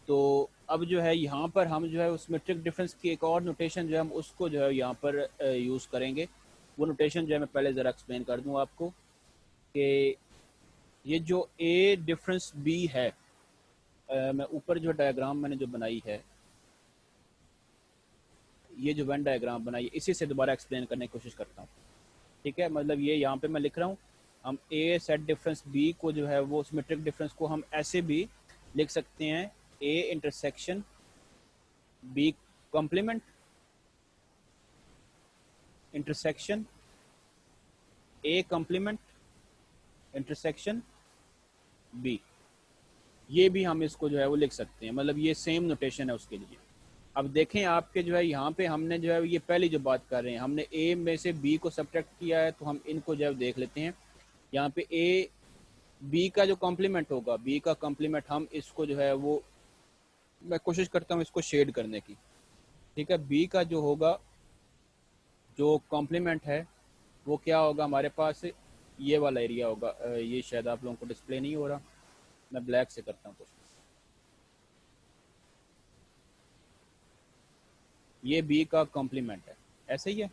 तो अब जो है यहाँ पर हम जो है उस सिमेट्रिक डिफरेंस की एक और नोटेशन जो है हम उसको जो है यहाँ पर यूज़ करेंगे। वो नोटेशन जो है मैं पहले ज़रा एक्सप्लेन कर दूँ आपको कि ये जो ए डिफरेंस बी है, मैं ऊपर जो डायग्राम मैंने जो बनाई है, ये जो वेन डायग्राम बनाई है, इसी से दोबारा एक्सप्लेन करने की कोशिश करता हूँ। ठीक है, मतलब ये यहाँ पे मैं लिख रहा हूँ, हम ए सेट डिफरेंस बी को जो है वो सिमेट्रिक डिफरेंस को हम ऐसे भी लिख सकते हैं, A intersection B complement intersection A complement intersection B, ये भी हम इसको जो है वो लिख सकते हैं, मतलब ये सेम नोटेशन है उसके लिए। अब देखें आपके जो है यहाँ पे हमने जो है ये पहली जो बात कर रहे हैं, हमने ए में से बी को सब्ट्रैक्ट किया है, तो हम इनको जो है देख लेते हैं। यहाँ पे ए बी का जो कॉम्प्लीमेंट होगा, बी का कॉम्प्लीमेंट, हम इसको जो है वो मैं कोशिश करता हूँ इसको शेड करने की। ठीक है, बी का जो होगा जो कॉम्प्लीमेंट है वो क्या होगा हमारे पास, ये वाला एरिया होगा। ये शायद आप लोगों को डिस्प्ले नहीं हो रहा, मैं ब्लैक से करता हूँ कोशिश। ये बी का कॉम्प्लीमेंट है, ऐसे ही है।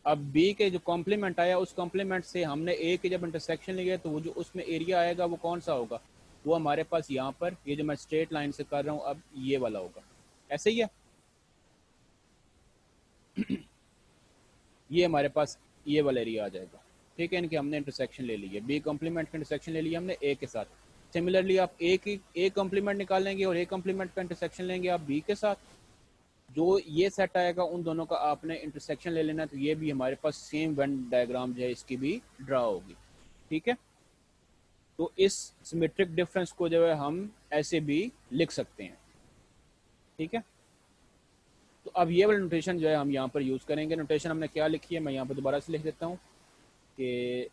अब बी के जो कॉम्प्लीमेंट आया, उस कॉम्प्लीमेंट से हमने ए के जब इंटरसेक्शन लिया तो वो जो उसमें एरिया आएगा वो कौन सा होगा, वो हमारे पास यहाँ पर ये जो मैं स्ट्रेट लाइन से कर रहा हूँ अब ये वाला होगा, ऐसे ही है। ये हमारे पास ये वाला एरिया आ जाएगा। ठीक है, इनके हमने इंटरसेक्शन ले लिया, बी कॉम्प्लीमेंट का इंटरसेक्शन ले लिया हमने ए के साथ। सिमिलरली आप ए की ए कॉम्प्लीमेंट निकालेंगे और ए कॉम्प्लीमेंट का इंटरसेक्शन लेंगे आप बी के साथ, जो ये सेट आएगा उन दोनों का आपने इंटरसेक्शन ले लेना, तो ये भी हमारे पास सेम वेन डायग्राम जो है इसकी भी ड्रा होगी। ठीक है, तो इस सिमेट्रिक डिफरेंस को जो है हम ऐसे भी लिख सकते हैं। ठीक है, तो अब ये वाली नोटेशन जो है हम यहाँ पर यूज़ करेंगे। नोटेशन हमने क्या लिखी है, मैं यहाँ पर दोबारा से लिख देता हूँ कि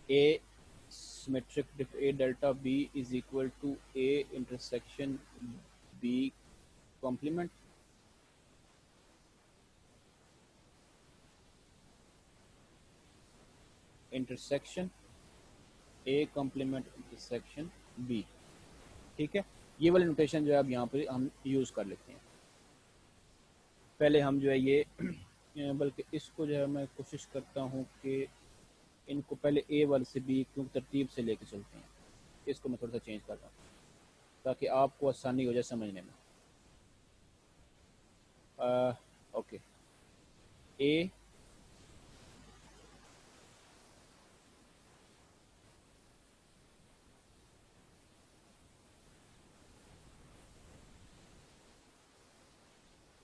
A symmetric A delta B is equal to A intersection B complement. Intersection A complement intersection B. ठीक है, ये वाली नोटेशन जो है अब यहाँ पर हम यूज़ कर लेते हैं। पहले हम जो है ये बल्कि इसको जो है मैं कोशिश करता हूँ कि इनको पहले ए वाले से बी क्योंकि तरतीब से लेके चलते हैं, इसको मैं थोड़ा सा चेंज कर रहा हूँ ताकि आपको आसानी हो जाए समझने में। ओके, ए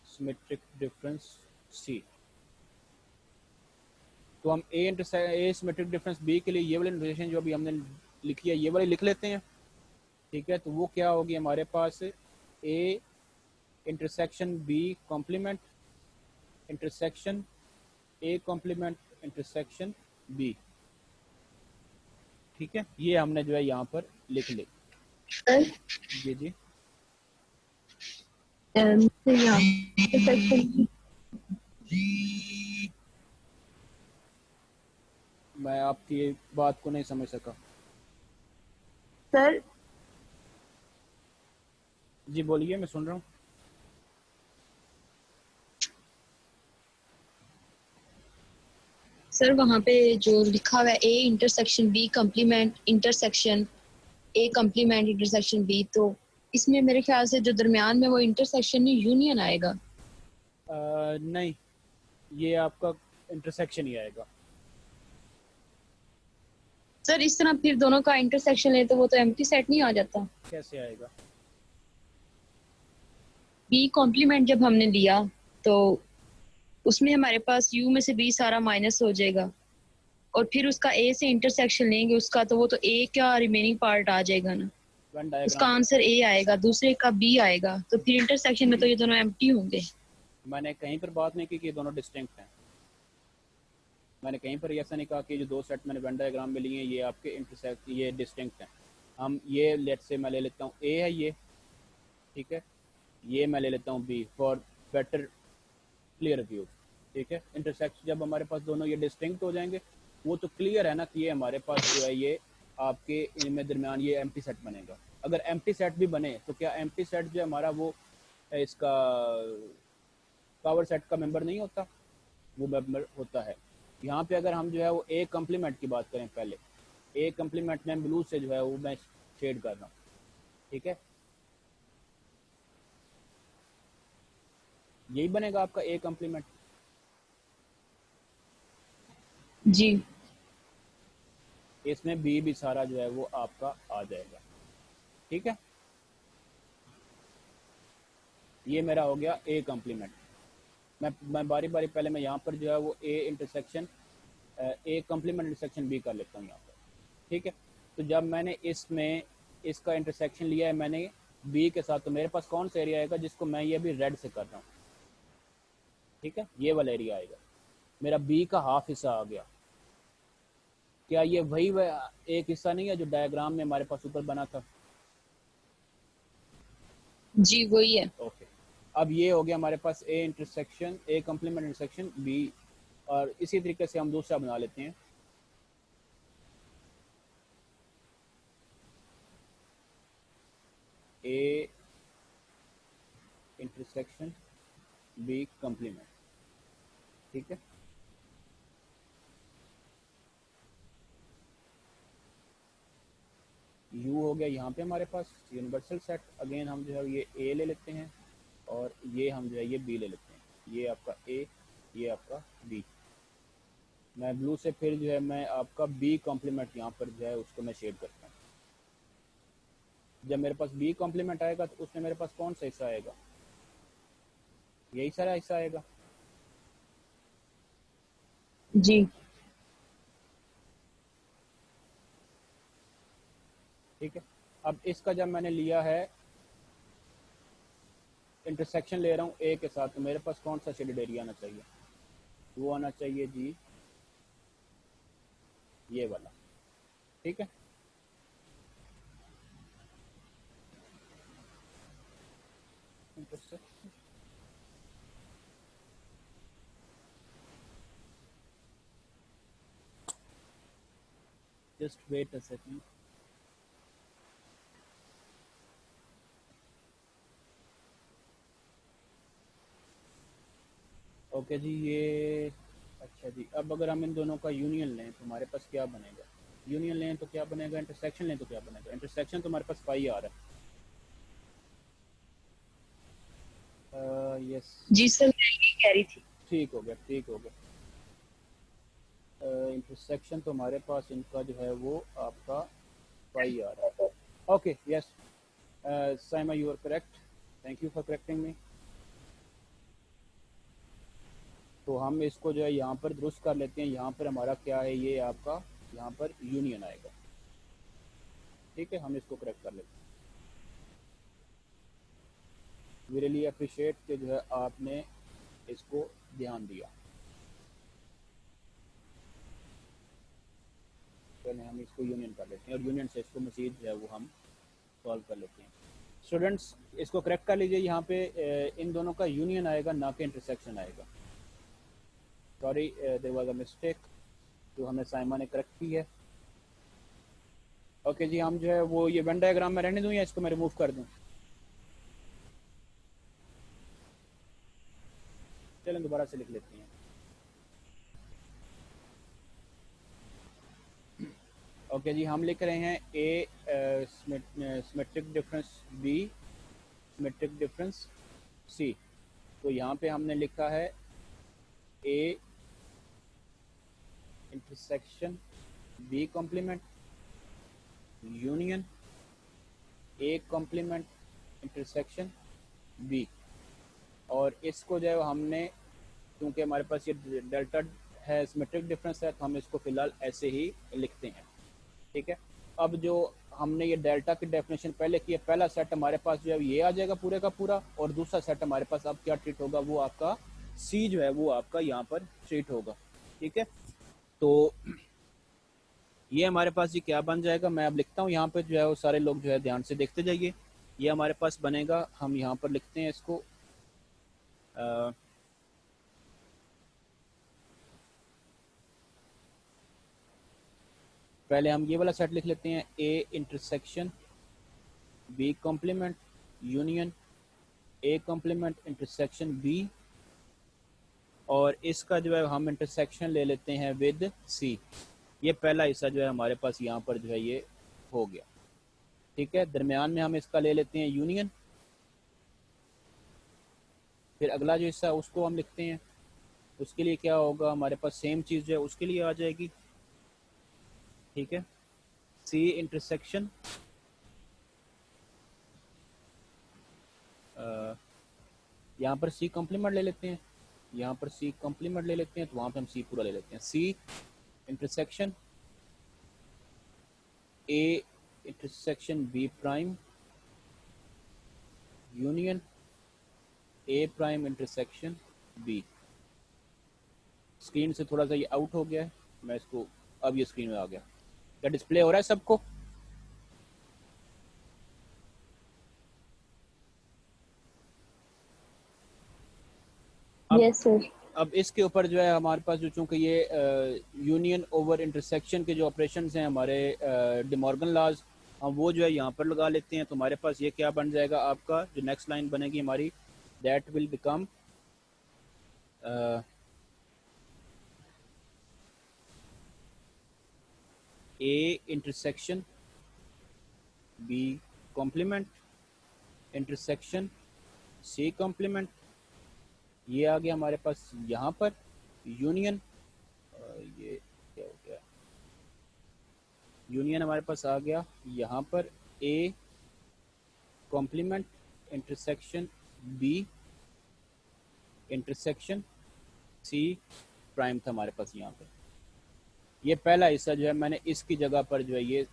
सिमेट्रिक डिफरेंस सी। तो हम ए सिमेट्रिक डिफरेंस बी के लिए ये वाली नोटेशन जो अभी हमने लिखी है ये वाली लिख लेते हैं। ठीक है, तो वो क्या होगी हमारे पास, A intersection B complement intersection A complement intersection B. ठीक है, ये हमने जो है यहाँ पर लिख ली।
सर
जी जी,
यहाँ इंटरसेक्शन
मैं आपकी बात को नहीं समझ सका।
सर
जी बोलिए, मैं सुन रहा हूँ।
सर वहाँ पे जो लिखा हुआ है A intersection B complement intersection A complement intersection B, तो इसमें मेरे ख्याल से जो दरमियान में वो इंटरसेक्शन यूनियन आएगा।
नहीं, ये आपका इंटरसेक्शन ही आएगा।
सर इस तरह फिर दोनों का इंटरसेक्शन ले तो वो तो एम्प्टी सेट नहीं आ जाता।
कैसे आएगा?
बी कॉम्प्लीमेंट जब हमने लिया तो उसमें हमारे पास यू में से बी सारा माइनस हो जाएगा, और फिर उसका ए से इंटरसेक्शन लेंगे उसका, तो वो तो ए का रिमेनिंग पार्ट आ जाएगा ना, उसका आंसर ए आएगा, दूसरे का बी आएगा, तो फिर इंटरसेक्शन में तो ये दोनों एम्प्टी होंगे।
मैंने कहीं पर बात नहीं की कि ये दोनों डिस्टिंक्ट हैं। मैंने कहीं पर ऐसा नहीं कहा कि जो दो सेट मैंने वेन डायग्राम में लिए हैं ये आपके इंटरसेक्ट ये डिस्टिंक्ट हैं। हम ये लेट से मैं ले लेता हूँ ए है ये, ठीक है, ये मैं ले लेता हूँ B for better clear view. ठीक है, इंटरसेक्ट जब हमारे पास दोनों ये डिस्टिंक्ट हो जाएंगे वो तो क्लियर है ना कि ये हमारे पास जो है ये आपके इनमें दरमियान ये एम्प्टी सेट बनेगा। अगर एम्प्टी सेट भी बने तो क्या एम्प्टी सेट जो हमारा वो इसका पावर सेट का मेंबर नहीं होता, वो मेंबर होता है। यहाँ पे अगर हम जो है वो ए कम्प्लीमेंट की बात करें, पहले ए कम्प्लीमेंट में ब्लू से जो है वो मैं शेड कर रहा हूँ। ठीक है, यही बनेगा आपका ए कम्प्लीमेंट।
जी,
इसमें बी भी सारा जो है वो आपका आ जाएगा। ठीक है, ये मेरा हो गया ए कम्प्लीमेंट। मैं बारी बारी पहले मैं यहाँ पर जो है वो A intersection A complement intersection B कर लेता हूँ यहाँ पर। ठीक है, तो जब मैंने इसमें इसका इंटरसेक्शन लिया है मैंने बी के साथ, तो मेरे पास कौन सा एरिया आएगा जिसको मैं ये भी रेड से कर रहा हूँ। ठीक है, ये वाला एरिया आएगा, मेरा बी का हाफ हिस्सा आ गया। क्या ये वही एक हिस्सा नहीं है जो डायग्राम में हमारे पास ऊपर बना था?
जी वही है।
ओके, अब ये हो गया हमारे पास A intersection A complement intersection B, और इसी तरीके से हम दूसरा बना लेते हैं। A intersection B complement. ठीक है, यू हो गया यहाँ पे हमारे पास यूनिवर्सल सेट। अगेन हम जो है ये ए ले लेते हैं और ये हम जो है ये बी ले लेते हैं। ये आपका ए, ये आपका बी। मैं ब्लू से फिर जो है मैं आपका बी कॉम्प्लीमेंट यहाँ पर जो है उसको मैं शेड करता हूँ। जब मेरे पास बी कॉम्प्लीमेंट आएगा तो उसमें मेरे पास कौन सा हिस्सा आएगा, यही सारा हिस्सा आएगा।
जी
ठीक है, अब इसका जब मैंने लिया है इंटरसेक्शन ले रहा हूँ ए के साथ, तो मेरे पास कौन सा शेडेड एरिया आना चाहिए, वो आना चाहिए जी ये वाला। ठीक है, intersection just wait a second. Okay जी, ये अच्छा जी, अब अगर हम इन दोनों का यूनियन लें तो हमारे पास क्या बनेगा, यूनियन लें तो क्या बनेगा, इंटरसेक्शन लें तो क्या बनेगा। इंटरसेक्शन तो हमारे पास पाई आ रहा है। यस,
जी सर, मैं ये कह रही थी।
ठीक हो गया, ठीक हो गया। इंटरसेक्शन तो हमारे पास इनका जो है वो आपका पाई आ रहा है। Okay yes, Saima you are correct, thank you for correcting me. तो हम इसको जो है यहाँ पर दुरुस्त कर लेते हैं। यहाँ पर हमारा क्या है, ये आपका यहाँ पर यूनियन आएगा। ठीक है, हम इसको करेक्ट कर लेते हैं। वी रियली अप्रिशिएट कि जो है आपने इसको ध्यान दिया। पहले हम इसको यूनियन कर लेते हैं और यूनियन से इसको मज़ीद जो है वो हम सॉल्व कर लेते हैं। स्टूडेंट्स इसको करेक्ट कर लीजिए, यहाँ पे इन दोनों का यूनियन आएगा ना कि इंटरसेक्शन आएगा। Sorry there was a mistake जो हमें साइमा ने करेक्ट की है। ओके जी, हम जो है वो ये वेन डायग्राम में रहने दूँ या इसको मैं रिमूव कर दूँ, चलें दोबारा से लिख लेते हैं। ओके जी, हम लिख रहे हैं A symmetric difference, B symmetric difference, C. तो यहाँ पे हमने लिखा है A intersection B complement union A complement intersection B. और इसको जो है हमने, क्योंकि हमारे पास ये डेल्टा है, सिमेट्रिक डिफरेंस है, तो हम इसको फिलहाल ऐसे ही लिखते हैं। ठीक है, अब जो हमने ये डेल्टा की डेफिनेशन पहले की है, पहला सेट हमारे पास जो है ये आ जाएगा पूरे का पूरा, और दूसरा सेट हमारे पास अब क्या ट्रीट होगा, वो आपका सी जो है वो आपका यहाँ पर ट्रीट होगा। ठीक है, तो ये हमारे पास ये क्या बन जाएगा, मैं अब लिखता हूँ यहाँ पे जो है वो सारे लोग जो है ध्यान से देखते जाइए। ये हमारे पास बनेगा, हम यहाँ पर लिखते हैं इसको पहले हम ये वाला सेट लिख लेते हैं, A intersection B complement union A complement intersection B, और इसका जो है हम इंटरसेक्शन ले लेते हैं विद सी। ये पहला हिस्सा जो है हमारे पास यहाँ पर जो है ये हो गया। ठीक है, दरमियान में हम इसका ले लेते हैं यूनियन, फिर अगला जो हिस्सा उसको हम लिखते हैं, उसके लिए क्या होगा, हमारे पास सेम चीज़ जो है उसके लिए आ जाएगी। ठीक है, सी इंटरसेक्शन यहाँ पर सी कॉम्प्लीमेंट ले लेते हैं, यहाँ पर सी कॉम्प्लीमेंट ले लेते हैं, तो वहाँ पे हम सी पूरा ले लेते हैं। C intersection A intersection B prime union A prime intersection B. Screen से थोड़ा सा ये आउट हो गया है, मैं इसको, अब ये स्क्रीन में आ गया। क्या डिस्प्ले हो रहा है सबको?
Yes sir.
अब इसके ऊपर जो है हमारे पास जो, चूँकि ये यूनियन ओवर इंटरसेक्शन के जो ऑपरेशन हैं हमारे डिमॉर्गन लॉज, हम वो जो है यहाँ पर लगा लेते हैं। तो हमारे पास ये क्या बन जाएगा, आपका जो नेक्स्ट लाइन बनेगी हमारी, that will become A intersection B complement intersection C complement, ये आ गया हमारे पास यहाँ पर यूनियन, ये क्या हो गया, यूनियन हमारे पास आ गया यहाँ पर, A complement intersection B intersection C prime था हमारे पास यहाँ पे। ये पहला हिस्सा जो है मैंने इसकी जगह पर जो है ये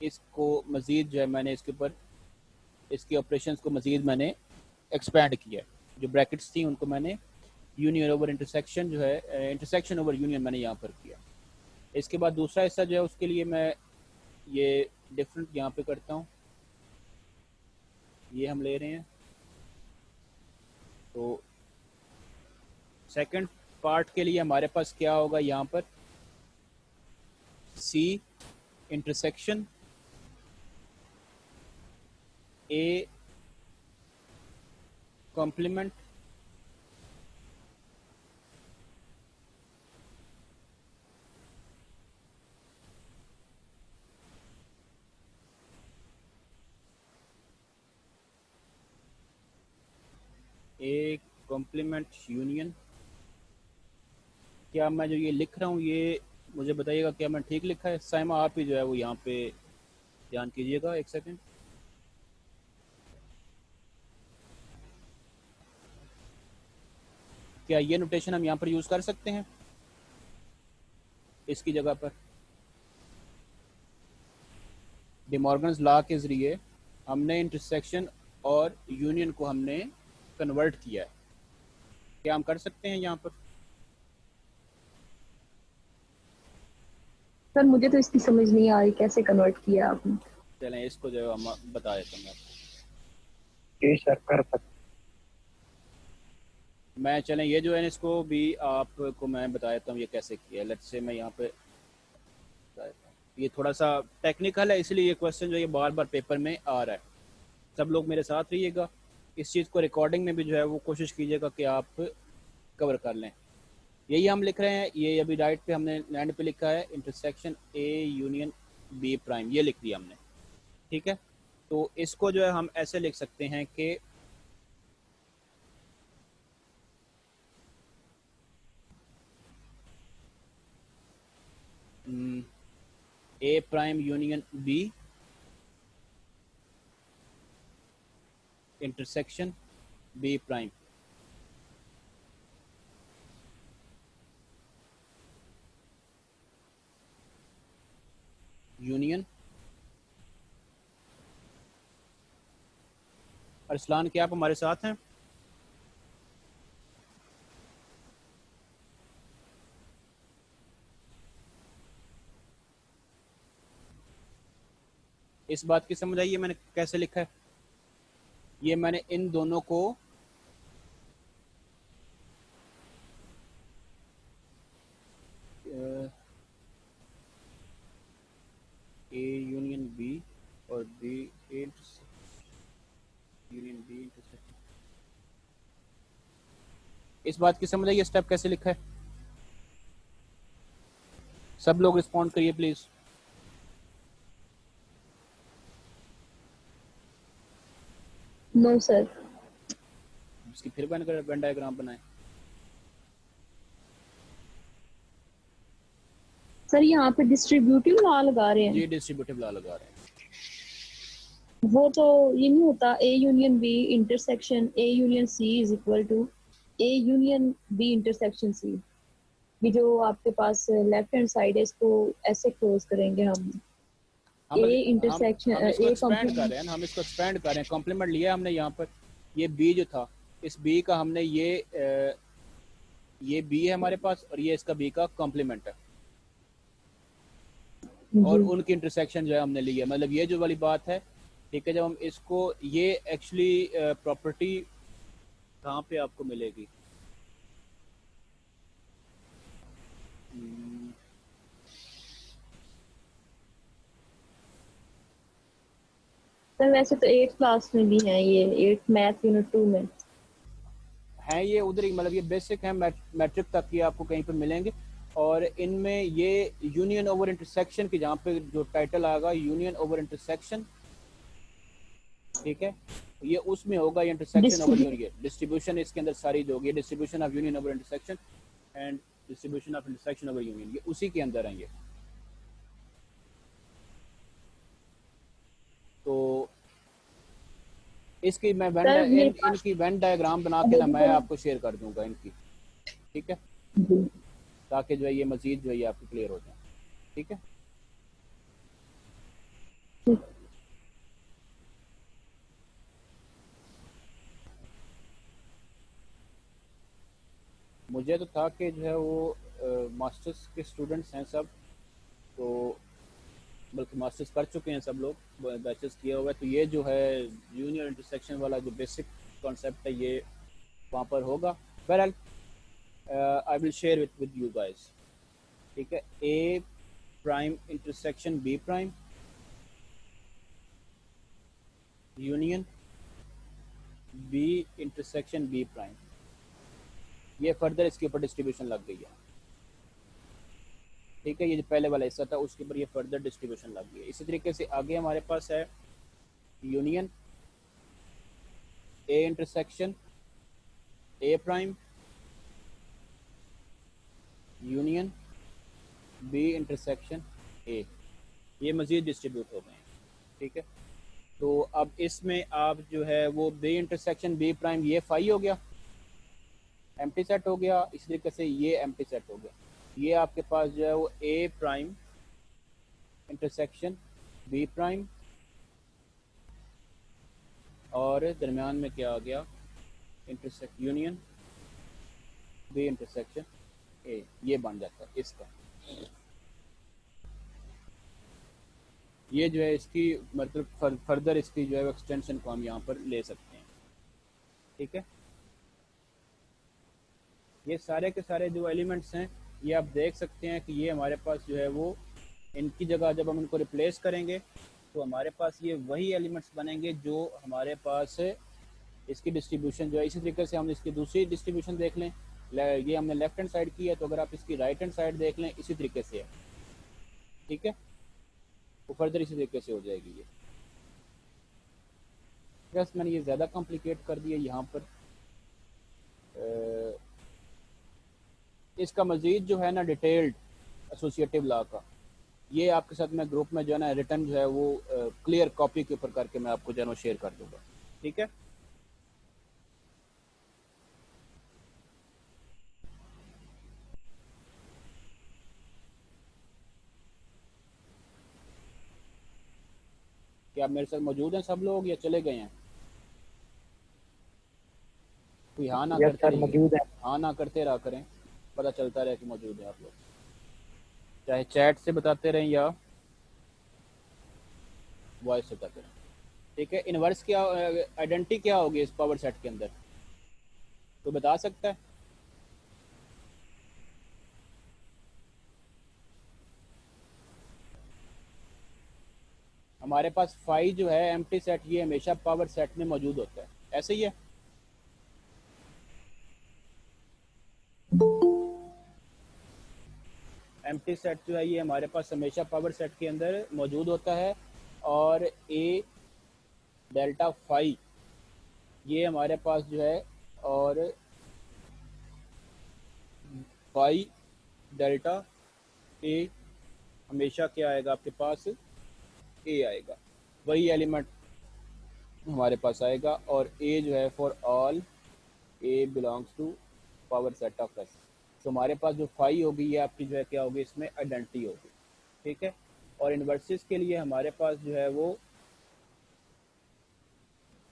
इसको मज़ीद जो है मैंने इसके ऊपर इसके ऑपरेशंस को मज़ीद मैंने एक्सपैंड किया। जो ब्रैकेट्स थी उनको मैंने यूनियन ओवर इंटरसेक्शन जो है इंटरसेक्शन ओवर यूनियन मैंने यहाँ पर किया। इसके बाद दूसरा हिस्सा जो है उसके लिए मैं ये डिफरेंट यहाँ पे करता हूँ, ये हम ले रहे हैं। तो सेकंड पार्ट के लिए हमारे पास क्या होगा यहाँ पर, C intersection A complement A complement union. क्या मैं जो ये लिख रहा हूँ ये मुझे बताइएगा क्या मैं ठीक लिखा है? साइमा आप ही जो है वो यहाँ पे ध्यान कीजिएगा, एक सेकंड। क्या ये नोटेशन हम यहाँ पर यूज कर सकते हैं इसकी जगह पर? डे मॉर्गन्स लॉ के जरिए हमने इंटरसेक्शन और यूनियन को हमने कन्वर्ट किया है, क्या हम कर सकते हैं यहाँ पर?
सर मुझे तो इसकी समझ नहीं आ रही कैसे कन्वर्ट किया आपने।
चलें इसको जो है हम बता देता हूँ
जी सर कर सकते।
मैं। चलें ये जो है इसको भी आपको मैं बता देता हूँ ये कैसे किया। लेट्स से मैं यहाँ पे बता देता हूँ, ये थोड़ा सा टेक्निकल है इसलिए ये क्वेश्चन जो है बार बार पेपर में आ रहा है। सब लोग मेरे साथ रहिएगा, इस चीज़ को रिकॉर्डिंग में भी जो है वो कोशिश कीजिएगा कि आप कवर कर लें। यही हम लिख रहे हैं, ये अभी राइट पे हमने लैंड पे लिखा है intersection A union B prime, ये लिख दिया हमने, ठीक है। तो इसको जो है हम ऐसे लिख सकते हैं कि A prime union B intersection B prime. Union. Arsalan क्या आप हमारे साथ हैं? इस बात की समझ आई है मैंने कैसे लिखा है? ये मैंने इन दोनों को ए यूनियन बी और बी यूनियन बी इंटरसेक्शन, इस बात की समझ आई ये स्टेप कैसे लिखा है? सब लोग रिस्पॉन्ड करिए प्लीज।
No sir.
इसकी फिर वेन डायग्राम बनाए।
सर यहाँ पे डिस्ट्रीब्यूटिव लॉ लगा रहे हैं।
ये डिस्ट्रीब्यूटिव लॉ लगा रहे हैं।
वो तो ये नहीं होता A union B intersection A union C is equal to A union B intersection C. ये जो आपके पास लेफ्ट हैंड साइड है इसको ऐसे क्लोज करेंगे हम। ए इंटरसेक्शन
हम इसको
ए
एक्सपेंड कर रहे हैं, हम इसको एक्सपेंड कर रहे हैं। कॉम्प्लीमेंट लिया हमने यहाँ पर, ये बी जो था इस बी का हमने ये बी है हमारे पास और ये इसका बी का कॉम्प्लीमेंट है और उनकी इंटरसेक्शन जो है हमने ली है। मतलब ये जो वाली बात है, ठीक है। जब हम इसको ये एक्चुअली प्रॉपर्टी कहाँ पे आपको मिलेगी?
सर वैसे तो 8th क्लास में भी है ये 8th मैथ यूनिट 2 में
हैं ये उधर ही, मतलब ये बेसिक है, मैट्रिक तक ये आपको कहीं पे मिलेंगे। और इनमें ये यूनियन ओवर इंटरसेक्शन की जहाँ पे जो टाइटल आएगा यूनियन ओवर इंटरसेक्शन, ठीक है, ये उसमें होगा ये इंटरसेक्शन ओवर यूनियन। डिस्ट्रीब्यूशन इसके अंदर सारी जो होगी distribution of union over intersection and distribution of intersection over union, ये उसी के अंदर है ये। तो इसकी मैं इनकी वेन डायग्राम बना के ना मैं आपको शेयर कर दूंगा इनकी, ठीक है, ताकि जो है ये मजीद जो है ये आपको क्लियर हो जाए, ठीक है। मुझे तो था कि जो है वो मास्टर्स के स्टूडेंट्स हैं सब, तो बल्कि मास्टर्स कर चुके हैं सब लोग, बैचेस किया हुआ है, तो ये जो है यूनियन इंटरसेक्शन वाला जो बेसिक कॉन्सेप्ट है ये वहाँ पर होगा। बहरहाल I will share with you guys, ठीक है। A prime intersection B prime union B intersection B prime, ये फर्दर इसके ऊपर डिस्ट्रीब्यूशन लग गई है, ठीक है। ये जो पहले वाला हिस्सा था उसके ऊपर ये फर्दर डिस्ट्रीब्यूशन लग गई है। इसी तरीके से आगे हमारे पास है union A intersection A prime union B intersection A, ये मज़ीद डिस्ट्रीब्यूट हो गए हैं, ठीक है। तो अब इसमें आप जो है वो बी इंटरसेक्शन बी प्राइम ये फाई हो गया, एम्प्टी सेट हो गया, इसी तरीके से ये एम्प्टी सेट हो गया। ये आपके पास जो है वो A prime intersection B prime और दरमियान में क्या आ गया, intersect union B intersection A, ये बन जाता है इसका। ये जो है इसकी मतलब फर्दर इसकी जो है एक्सटेंशन को हम यहाँ पर ले सकते हैं, ठीक है। ये सारे के सारे जो एलिमेंट्स हैं ये आप देख सकते हैं कि ये हमारे पास जो है वो इनकी जगह जब हम इनको रिप्लेस करेंगे तो हमारे पास ये वही एलिमेंट्स बनेंगे जो हमारे पास इसकी डिस्ट्रीब्यूशन जो है। इसी तरीके से हम इसकी दूसरी डिस्ट्रीब्यूशन देख लें, ये हमने लेफ्ट हैंड साइड की है, तो अगर आप इसकी राइट हैंड साइड देख लें इसी तरीके से है, ठीक है, वो फर्दर इसी तरीके से हो जाएगी ये। बस मैंने ये ज़्यादा कॉम्प्लिकेट कर दिया यहाँ पर। इसका मज़ीद जो है ना डिटेल्ड एसोसिएटिव लॉ का, ये आपके साथ मैं ग्रुप में जो है ना रिटर्न जो है वो क्लियर कॉपी के ऊपर करके मैं आपको जो है ना शेयर कर दूँगा, ठीक है। क्या आप मेरे साथ मौजूद हैं सब लोग या चले गए हैं? कोई हाँ ना करते रहिए, हाँ ना करते रहा करें, पता चलता रहे कि मौजूद है आप लोग, चाहे चैट से बताते रहें या वॉइस से बताते रहें, ठीक है। इनवर्स क्या आइडेंटिटी क्या होगी इस पावर सेट के अंदर, तो बता सकता है? हमारे पास फाई जो है एम्प्टी सेट ये हमेशा पावर सेट में मौजूद होता है, ऐसे ही है। एम्प्टी सेट जो है ये हमारे पास हमेशा पावर सेट के अंदर मौजूद होता है, और ए डेल्टा फाई ये हमारे पास जो है, और फाई डेल्टा ए हमेशा क्या आएगा आपके पास, ए आएगा, वही एलिमेंट हमारे पास आएगा। और ए जो है for all A belongs to power set of S, तो हमारे पास जो फाई होगी ये आपकी जो है क्या होगी, इसमें आइडेंटिटी होगी, ठीक है। और इनवर्सिस के लिए हमारे पास जो है वो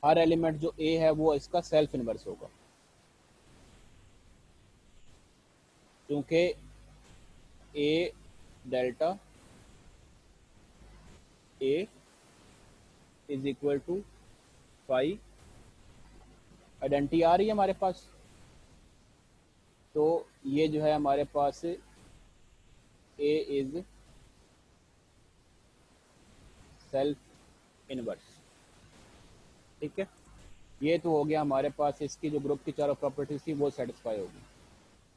हर एलिमेंट जो ए है वो इसका सेल्फ इनवर्स होगा, क्योंकि A delta A is equal to phi, identity आ रही है हमारे पास, तो ये जो है हमारे पास ए इज सेल्फ इनवर्स, ठीक है। ये तो हो गया हमारे पास, इसकी जो ग्रुप की चारों प्रॉपर्टीज थी वो सेटिस्फाई होगी,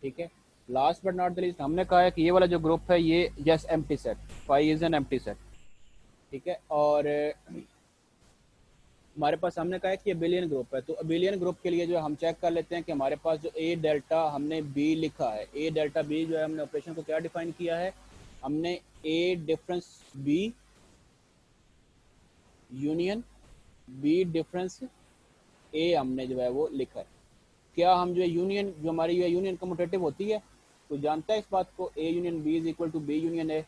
ठीक है। Last but not the least हमने कहा है कि ये वाला जो ग्रुप है ये just empty set, phi is an empty set, ठीक है। और हमारे पास हमने कहा है कि अबिलियन ग्रुप है, तो अबिलियन ग्रुप के लिए जो हम चेक कर लेते हैं कि हमारे पास जो ए डेल्टा हमने बी लिखा है, ए डेल्टा बी जो है हमने ऑपरेशन को क्या डिफाइन किया है, हमने A difference B union B difference A हमने जो है वो लिखा है। क्या हम जो है यूनियन, जो हमारी जो यूनियन कम्यूटेटिव होती है, तो जानता है इस बात को, A union B is equal to B union A.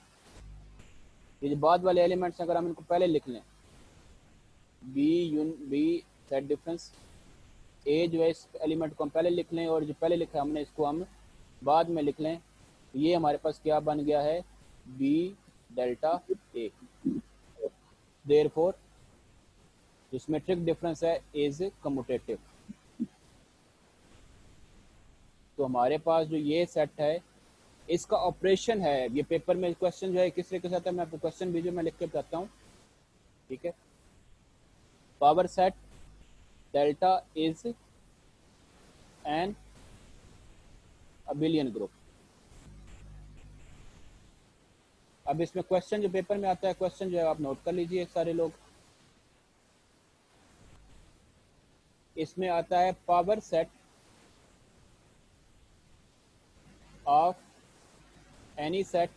ये जो बाद वाले एलिमेंट्स अगर हम इनको पहले लिख लें, बी सेट डिफरेंस ए जो है इस एलिमेंट को हम पहले लिख लें और जो पहले लिखा है हमने इसको हम बाद में लिख लें, तो ये हमारे पास क्या बन गया है, बी डेल्टा ए। देयरफॉर जो सिमेट्रिक डिफरेंस है इज कम्यूटेटिव। तो हमारे पास जो ये सेट है इसका ऑपरेशन है, ये पेपर में क्वेश्चन जो है किस तरीके से आता है, मैं आपको क्वेश्चन भी जो मैं लिख के बताता हूँ, ठीक है। Power set delta is an abelian group. अब इसमें क्वेश्चन जो पेपर में आता है, क्वेश्चन जो है आप नोट कर लीजिए सारे लोग। इसमें आता है power set of any set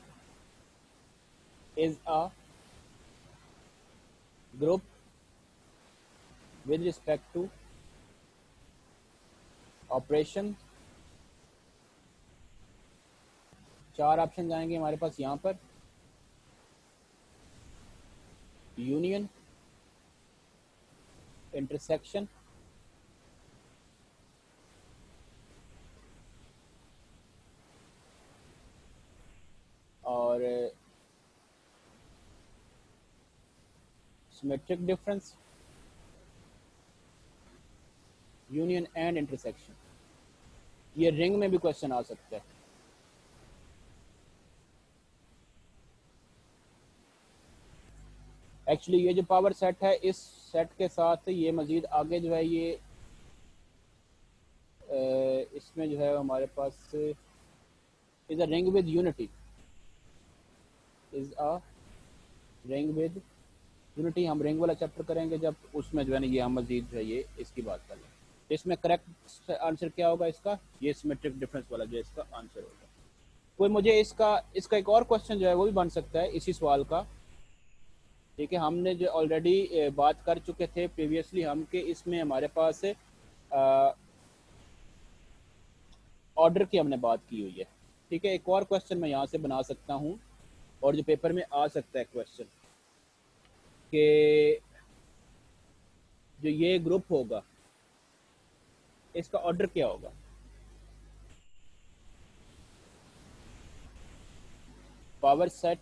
is a group with respect to operation। 4 option आएंगे हमारे पास यहाँ पर, यूनियन, इंटरसेक्शन और symmetric difference, union and intersection. ये रिंग में भी क्वेश्चन आ सकता है। एक्चुअली ये जो पावर सेट है, इस सेट के साथ ये मजीद आगे जो है ये इसमें जो है हमारे पास is a ring with unity, is a ring with unity. हम रिंग वाला चैप्टर करेंगे जब, उसमें जो है ना ये हम मजीद जो है ये इसकी बात कर लेंगे। इसमें करेक्ट आंसर क्या होगा इसका, ये सिमेट्रिक डिफरेंस वाला जो इसका आंसर होगा। कोई मुझे इसका एक और क्वेश्चन जो है वो भी बन सकता है इसी सवाल का, ठीक है। हमने जो ऑलरेडी बात कर चुके थे प्रीवियसली हम के इसमें हमारे पास ऑर्डर की हमने बात की हुई है, ठीक है। एक और क्वेश्चन मैं यहाँ से बना सकता हूँ और जो पेपर में आ सकता है क्वेश्चन कि जो ये ग्रुप होगा इसका ऑर्डर क्या होगा। Power set,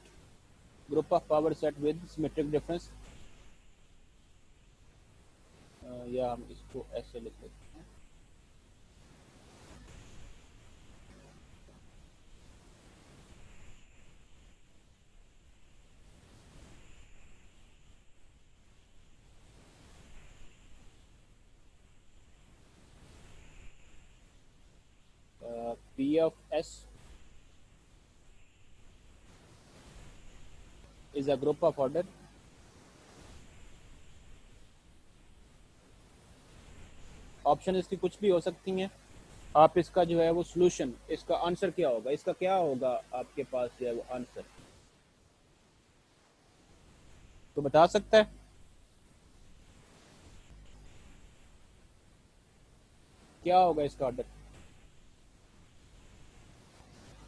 group of power set with symmetric difference, या हम इसको ऐसे लिख लेते हैं, P of S is a group of order option इसकी कुछ भी हो सकती हैं। आप इसका जो है वो सॉल्यूशन, इसका आंसर क्या होगा, इसका क्या होगा आपके पास जो है वो आंसर, तो बता सकता है क्या होगा इसका ऑर्डर।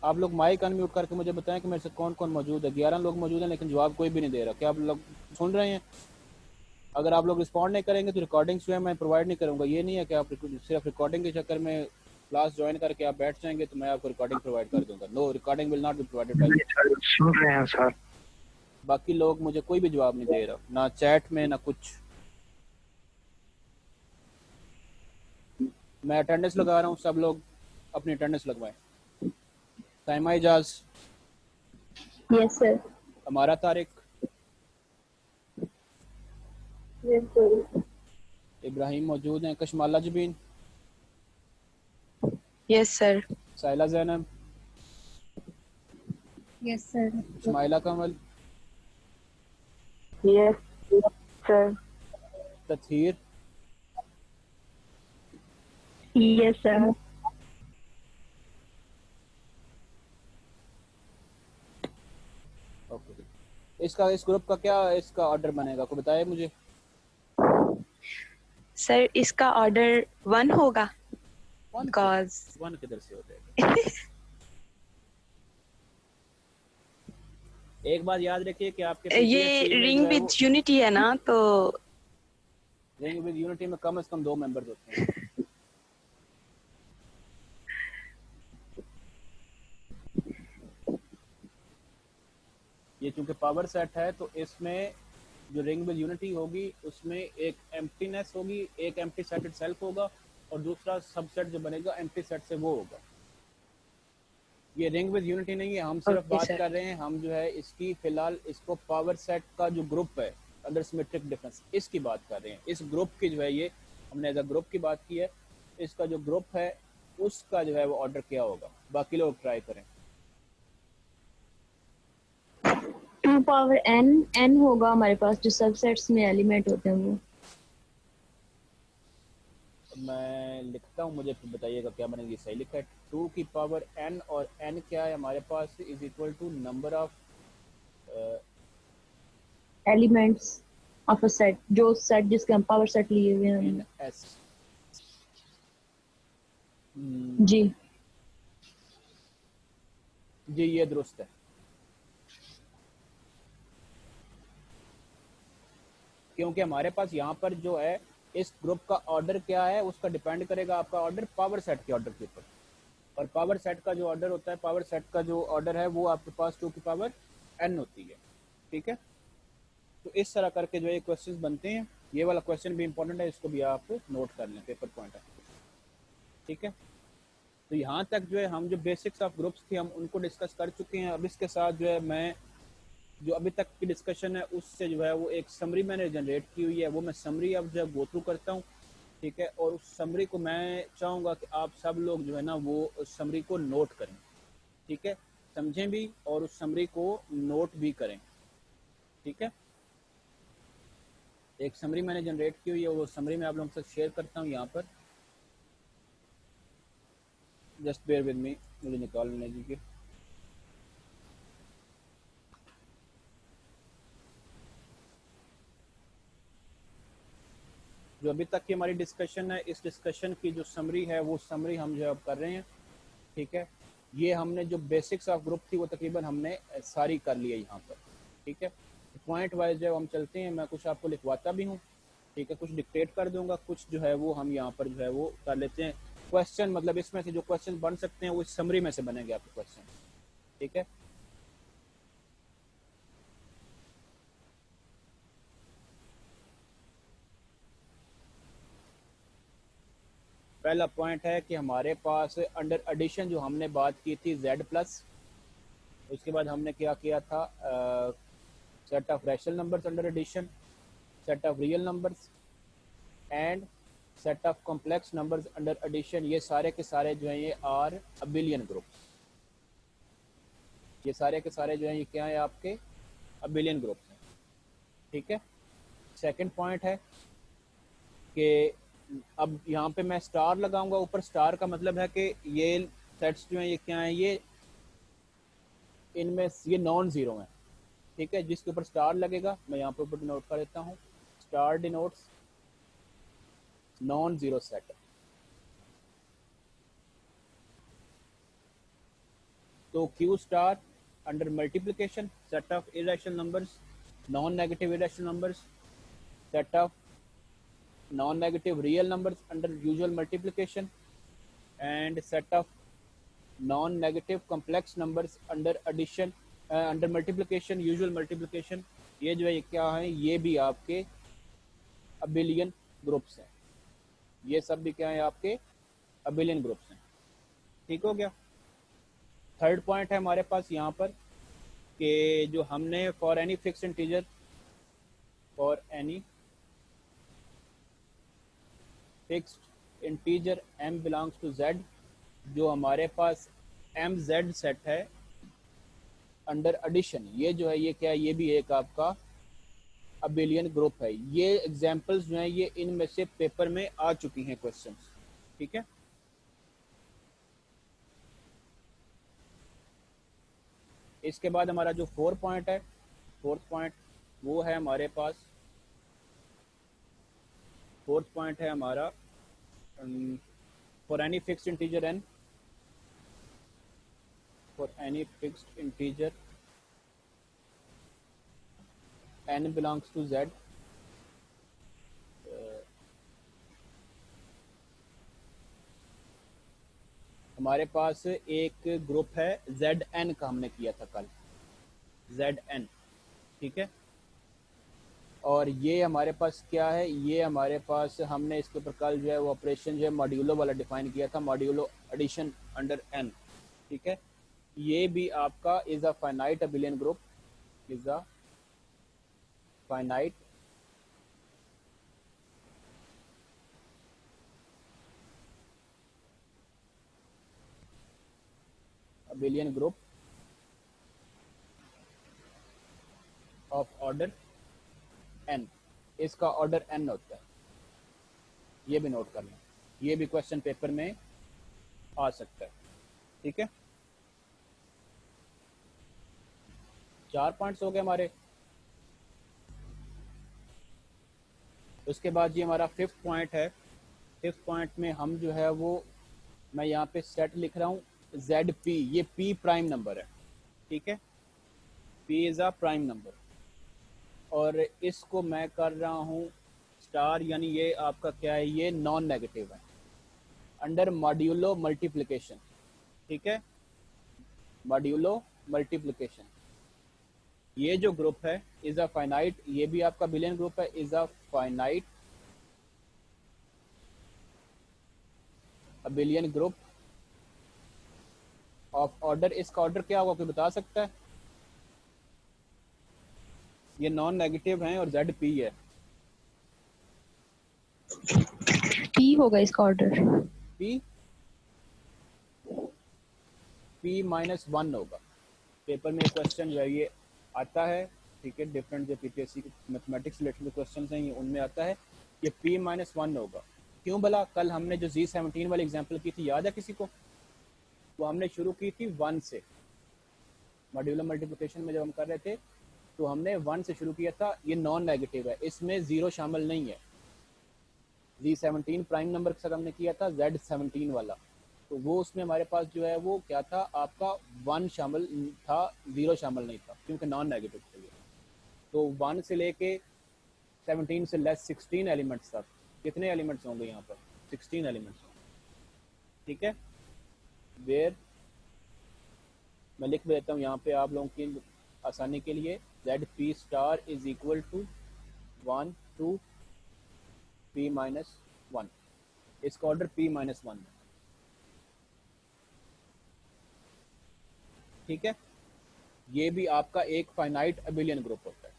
आप लोग माइक अनम्यूट करके मुझे बताएं कि मेरे से कौन कौन मौजूद है। 11 लोग मौजूद हैं लेकिन जवाब कोई भी नहीं दे रहा। क्या आप लोग सुन रहे हैं? अगर आप लोग रिस्पॉन्ड नहीं करेंगे तो रिकॉर्डिंग जो है मैं प्रोवाइड नहीं करूँगा। ये नहीं है कि आप सिर्फ रिकॉर्डिंग के चक्कर में क्लास ज्वाइन करके आप बैठ जाएंगे तो मैं आपको रिकॉर्डिंग प्रोवाइड कर दूंगा। No, recording will not be provided by.
सुन रहे हैं सर।
बाकी लोग मुझे कोई भी जवाब नहीं दे रहा, ना चैट में ना कुछ। मैं अटेंडेंस लगा रहा हूँ, सब लोग अपनी अटेंडेंस लगवाएं। Saima Ijaz,
yes sir.
हमारा तारिक,
यस सर।
इब्राहिम मौजूद हैं, Kashmala Jabeen,
yes sir.
Saila Zainab,
yes sir.
Shamaila Kamal,
yes sir.
Tatheer,
Yes, sir.
Okay. इसका इस ग्रुप का क्या इसका ऑर्डर बनेगा, को बताए मुझे।
सर इसका ऑर्डर 1 होगा
वन
बिकॉज
वन किधर से हो जाएगा। एक बात याद रखिए कि आपके
ये
PPSC में जो
रिंग
है
विद
वो
यूनिटी है ना, तो
रिंग विद यूनिटी में कम से कम 2 मेंबर्स होते हैं। ये चूंकि पावर सेट है तो इसमें जो रिंग विद यूनिटी होगी उसमें एक एम्प्टीनेस होगी, एक एम्प्टी सेट इटसेल्फ होगा और दूसरा सबसेट जो बनेगा एम्प्टी सेट से वो होगा। ये रिंग विद यूनिटी नहीं है, हम सिर्फ
Okay,
बात
sir.
कर रहे हैं, हम जो है इसकी फिलहाल इसको पावर सेट का जो ग्रुप है अंडर सिमेट्रिक डिफरेंस इसकी बात कर रहे हैं। इस ग्रुप की जो है ये हमने एज अ ग्रुप की बात की है, इसका जो ग्रुप है उसका जो है वो ऑर्डर क्या होगा। बाकी लोग ट्राई करें।
2 पावर n होगा हमारे पास, जो सबसेट्स में एलिमेंट होते हैं वो।
मैं लिखता हूँ, मुझे फिर बताइएगा क्या बनेगी। सही लिखा है, 2 की पावर n और n क्या है हमारे पास is equal to number of
elements of a set, जो सेट जिसके हम पावर सेट लिए हुए हैं
इन
हमने।
एस।
जी
जी ये दुरुस्त है। क्योंकि हमारे पास यहाँ पर जो है इस ग्रुप का ऑर्डर क्या है उसका डिपेंड करेगा आपका ऑर्डर पावर सेट के ऑर्डर के ऊपर। और पावर सेट का जो ऑर्डर होता है, पावर सेट का जो ऑर्डर है वो आपके पास 2 की पावर n होती है। ठीक है, तो इस तरह करके जो है क्वेश्चन बनते हैं। ये वाला क्वेश्चन भी इंपॉर्टेंट है, इसको भी आप नोट कर लें, पेपर पॉइंट है। ठीक है, तो यहाँ तक जो है हम जो बेसिक्स ऑफ ग्रुप्स थी हम उनको डिस्कस कर चुके हैं। अब इसके साथ जो है मैं जो अभी तक की डिस्कशन है उससे जो है वो एक समरी मैंने जनरेट की हुई है, वो मैं समरी अब जो है गो थ्रू करता हूँ। ठीक है, और उस समरी को मैं चाहूँगा कि आप सब लोग जो है ना वो उस समरी को नोट करें। ठीक है, समझें भी और उस समरी को नोट भी करें। ठीक है, एक समरी मैंने जनरेट की हुई है, वो समरी मैं आप लोगों के साथ शेयर करता हूँ यहाँ पर। जस्ट बेयर विद मी, मुझे निकाल लेने दीजिए। जो अभी तक की हमारी डिस्कशन है, इस डिस्कशन की जो समरी है वो समरी हम जो अब कर रहे हैं। ठीक है, ये हमने जो बेसिक्स ऑफ ग्रुप थी वो तकरीबन हमने सारी कर ली है यहाँ पर। ठीक है, पॉइंट वाइज जो हम चलते हैं, मैं कुछ आपको लिखवाता भी हूँ। ठीक है, कुछ डिक्टेट कर दूंगा, कुछ जो है वो हम यहाँ पर जो है वो कर लेते हैं। क्वेश्चन मतलब इसमें से जो क्वेश्चन बन सकते हैं वो इस समरी में से बनेंगे आपके क्वेश्चन। ठीक है, पहला पॉइंट है कि हमारे पास अंडर एडिशन जो हमने बात की थी z+, उसके बाद हमने क्या किया था, set of rational numbers under addition, set of real numbers and set of complex numbers under addition. ये सारे के सारे जो हैं ये आर अबिलियन ग्रुप्स। ये सारे के सारे जो हैं ये क्या है आपके अबिलियन ग्रुप्स हैं। ठीक है, सेकंड पॉइंट है कि अब यहाँ पे मैं स्टार लगाऊंगा ऊपर। स्टार का मतलब है कि ये सेट्स जो हैं ये क्या हैं, ये इनमें ये नॉन ज़ीरो हैं। ठीक है, जिसके ऊपर स्टार लगेगा मैं यहाँ पे ऊपर डिनोट कर देता हूँ, star denotes non zero set. तो Q star under multiplication set of irrational numbers, non negative irrational numbers, set of non-negative real numbers under usual multiplication and set of non-negative complex numbers under addition under multiplication usual multiplication। ये जो है ये क्या है, ये भी आपके अबिलियन ग्रुप्स हैं। ये सब भी क्या है आपके अबिलियन ग्रुप्स हैं। ठीक हो गया। थर्ड पॉइंट है हमारे पास यहाँ पर कि जो हमने for any fix integer, for any fixed integer m belongs to z, जो हमारे पास mz सेट है अंडर एडिशन, ये जो है ये क्या है, ये भी एक आपका अबिलियन ग्रुप है। ये एग्जांपल्स जो हैं ये इनमें से पेपर में आ चुकी हैं क्वेश्चंस, ठीक है। इसके बाद हमारा जो 4 पॉइंट है, 4th पॉइंट वो है हमारे पास, 4th पॉइंट है हमारा for any fixed integer n, for any fixed integer n belongs to z, हमारे पास एक ग्रुप है Zn का, हमने किया था कल Zn, ठीक है। और ये हमारे पास क्या है, ये हमारे पास हमने इसके ऊपर कल जो है वो ऑपरेशन जो है मॉड्यूलो वाला डिफाइन किया था, मॉड्यूलो एडिशन अंडर n, ठीक है। ये भी आपका is a finite abelian group, is a finite abelian group of order n। इसका ऑर्डर n होता है, ये भी नोट कर लें, ये भी क्वेश्चन पेपर में आ सकता है, ठीक है। 4 पॉइंट्स हो गए हमारे। उसके बाद ये हमारा 5th पॉइंट है। 5th पॉइंट में हम जो है वो, मैं यहाँ पे सेट लिख रहा हूँ ZP, ये P प्राइम नंबर है, ठीक है। P is a prime number और इसको मैं कर रहा हूँ स्टार, यानी ये आपका क्या है, ये नॉन नेगेटिव है अंडर मॉड्यूलो मल्टीप्लिकेशन, ठीक है, मॉड्यूलो मल्टीप्लिकेशन। ये जो ग्रुप है इज अ फाइनाइट, ये भी आपका बिलियन ग्रुप है, is a finite abelian group of order. इसका ऑर्डर क्या होगा, कोई बता सकता है? ये नॉन नेगेटिव हैं और जेड पी है,
पी होगा इसका ऑर्डर।
पी -1 होगा। पेपर में क्वेश्चन जो है ये आता है, ठीक है, डिफरेंट जो पीपीएससी के मैथमेटिक्स रिलेटेड जो क्वेश्चन हैं ये उनमें आता है, ये P-1 होगा। क्यों भला? कल हमने जो Z17 वाली एग्जांपल की थी, याद है किसी को? वो हमने शुरू की थी 1 से, मॉड्यूलर मल्टीप्लिकेशन में जब हम कर रहे थे तो हमने 1 से शुरू किया था। ये नॉन नेगेटिव है, इसमें 0 शामिल नहीं है। Z17 प्राइम नंबर के साथ हमने किया था, Z17 वाला, तो वो उसमें हमारे पास जो है वो क्या था, आपका 1 शामिल था, 0 शामिल नहीं था, क्योंकि नॉन नेगेटिव था ये। तो 1 से लेके 17 से लेस 16 एलिमेंट्स तक, कितने एलिमेंट्स होंगे यहाँ पर? 16 एलिमेंट्स, ठीक है। वेयर मैं लिख देता हूँ यहाँ पे आप लोगों की आसानी के लिए, ZP star is equal to 1 to P-1, इसका ऑर्डर P-1 है, ठीक है। ये भी आपका एक फाइनाइट अबिलियन ग्रुप होता है।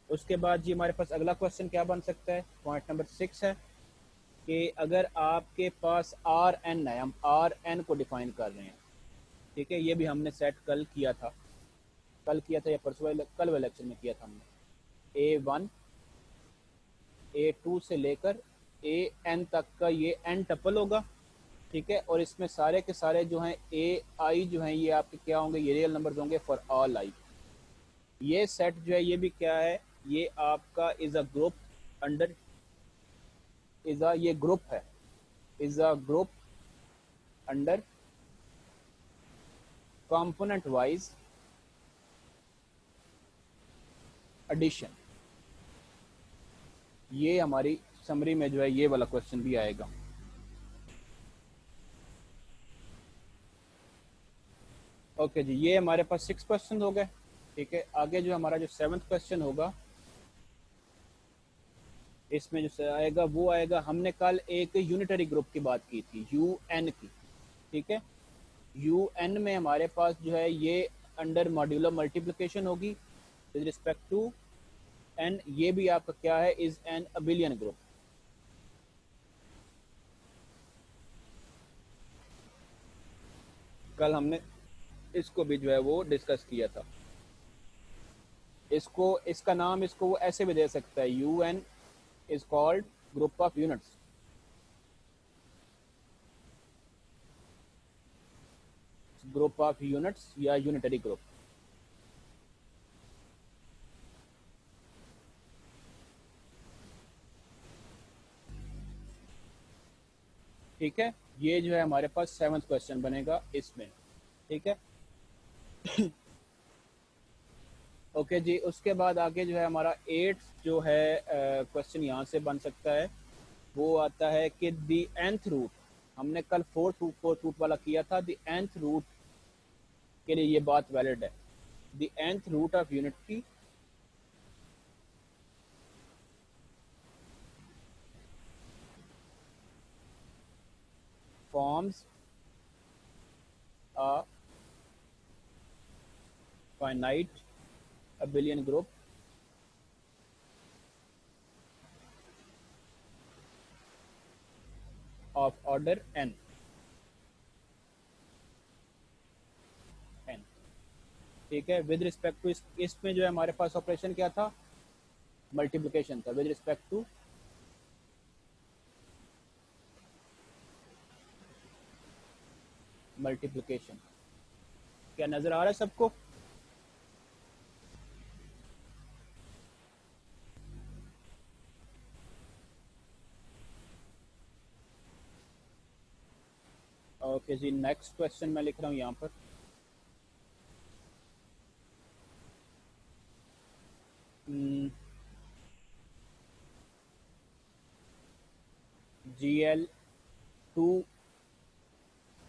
उसके बाद जी हमारे पास अगला क्वेश्चन क्या बन सकता है, पॉइंट नंबर 6 है कि अगर आपके पास Rn है, हम Rn को डिफाइन कर रहे हैं, ठीक है। ये भी हमने सेट कल किया था या परसों कल वाले लेक्चर में किया था हमने। A1 A2 से लेकर AN तक का ये n टपल होगा, ठीक है। और इसमें सारे के सारे जो हैं AI जो हैं ये आपके क्या होंगे, ये रियल नंबर्स होंगे फॉर ऑल I। ये सेट जो है ये भी क्या है, ये आपका is a group under, is a, ये ग्रुप है, is a group under component wise addition. ये हमारी समरी में जो है ये वाला क्वेश्चन भी आएगा। ओके जी, ये हमारे पास 6 क्वेश्चन हो गए, ठीक है। आगे जो हमारा जो 7th क्वेश्चन होगा, इसमें जो आएगा वो आएगा, हमने कल एक यूनिटरी ग्रुप की बात की थी, UN की, ठीक है। UN में हमारे पास जो है ये अंडर मॉड्यूलर मल्टीप्लिकेशन होगी विद रिस्पेक्ट टू n। ये भी आपका क्या है, इज एन अबिलियन ग्रुप। कल हमने इसको भी जो है वो डिस्कस किया था। इसको इसका नाम इसको वो ऐसे भी दे सकता है, UN is called group of units. Group of units या यूनिटरी ग्रुप। ठीक है, ये जो है हमारे पास 7th क्वेश्चन बनेगा इसमें। ठीक है ओके जी, उसके बाद आगे जो है हमारा 8th जो है क्वेश्चन यहाँ से बन सकता है, वो आता है कि दी nth रूट, हमने कल फोर्थ रूट वाला किया था, दी nth रूट के लिए ये बात वैलिड है। The nth root of unity forms a finite abelian group of order n। ठीक है, विद रिस्पेक्ट टू इसमें जो है हमारे पास ऑपरेशन क्या था, मल्टीप्लिकेशन था विद रिस्पेक्ट टू मल्टीप्लिकेशन। क्या नजर आ रहा है सबको? ओके जी, नेक्स्ट क्वेश्चन मैं लिख रहा हूँ यहाँ पर। GL2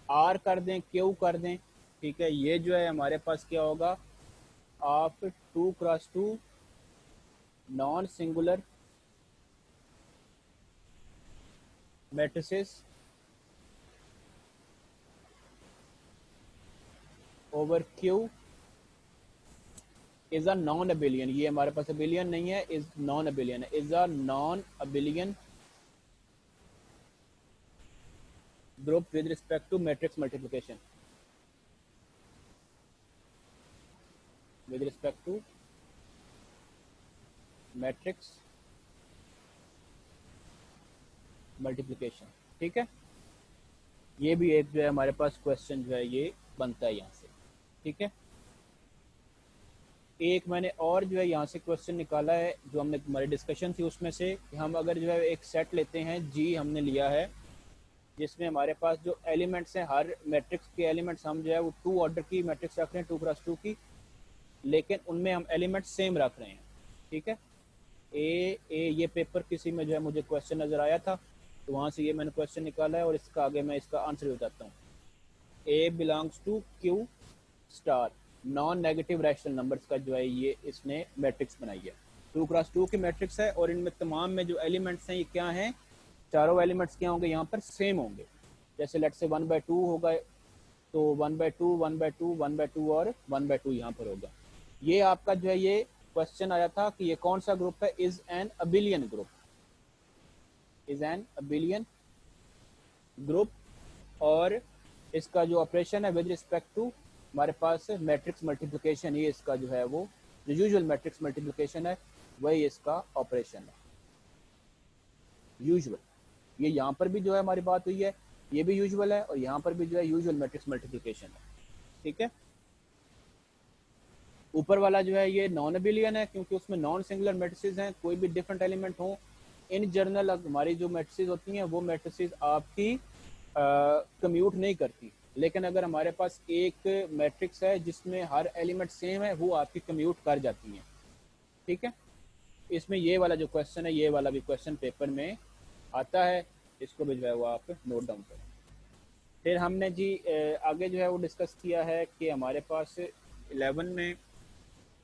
R कर दें, Q कर दें। ठीक है, ये जो है हमारे पास क्या होगा, of 2x2 non singular matrices over Q is a non abelian. ये हमारे पास अबिलियन नहीं है, इज नॉन अबिलियन है, is a non abelian group with respect to matrix multiplication. With respect to matrix multiplication. ठीक है, ये भी एक जो है हमारे पास क्वेश्चन जो है ये बनता है यहाँ से। ठीक है, एक मैंने और जो है यहाँ से क्वेश्चन निकाला है, जो हमने हमारी डिस्कशन थी उसमें से, कि हम अगर जो है एक सेट लेते हैं, जी हमने लिया है, जिसमें हमारे पास जो एलिमेंट्स हैं, हर मैट्रिक्स के एलिमेंट्स हम जो है वो 2 ऑर्डर की मैट्रिक्स रख रहे हैं, 2x2 की, लेकिन उनमें हम एलिमेंट्स सेम रख रहे हैं। ठीक है, ये पेपर किसी में जो है मुझे क्वेश्चन नज़र आया था, तो वहाँ से ये मैंने क्वेश्चन निकाला है, और इसका आगे मैं इसका आंसर बताता हूँ। A belongs to Q star, non negative rational numbers का जो है ये इसने मैट्रिक्स बनाई है, 2x2 की मैट्रिक्स है, और इनमें तमाम में जो एलिमेंट्स हैं ये क्या हैं, चारों एलिमेंट्स क्या होंगे यहाँ पर, सेम होंगे। जैसे लेट से 1/2 होगा, तो 1/2 1/2 1/2 और 1/2 यहाँ पर होगा। ये आपका जो है ये क्वेश्चन आया था कि ये कौन सा ग्रुप है, is an abelian group, is an abelian group, और इसका जो ऑपरेशन है विद रिस्पेक्ट टू हमारे पास मैट्रिक्स मल्टीप्लिकेशन, ये इसका जो है वो जो यूजुअल मैट्रिक्स मल्टीप्लिकेशन है वही इसका ऑपरेशन है, यूजुअल। ये यहाँ पर भी जो है हमारी बात हुई है, ये भी यूजुअल है, और यहाँ पर भी जो है यूजुअल मैट्रिक्स मल्टीप्लिकेशन है। ठीक है, ऊपर वाला जो है ये नॉन अबिलियन है, क्योंकि उसमें नॉन सिंगुलर मैट्रिसेस हैं, कोई भी डिफरेंट एलिमेंट हो। इन जनरल हमारी जो मैट्रिसेस होती हैं वो मैट्रिसेस आपकी कम्यूट नहीं करती, लेकिन अगर हमारे पास एक मैट्रिक्स है जिसमें हर एलिमेंट सेम है, वो आपकी कम्यूट कर जाती हैं। ठीक है, इसमें ये वाला जो क्वेश्चन है, ये वाला भी क्वेश्चन पेपर में आता है, इसको भी जो है वो आप नोट डाउन करें। फिर हमने जी आगे जो है वो डिस्कस किया है कि हमारे पास 11 में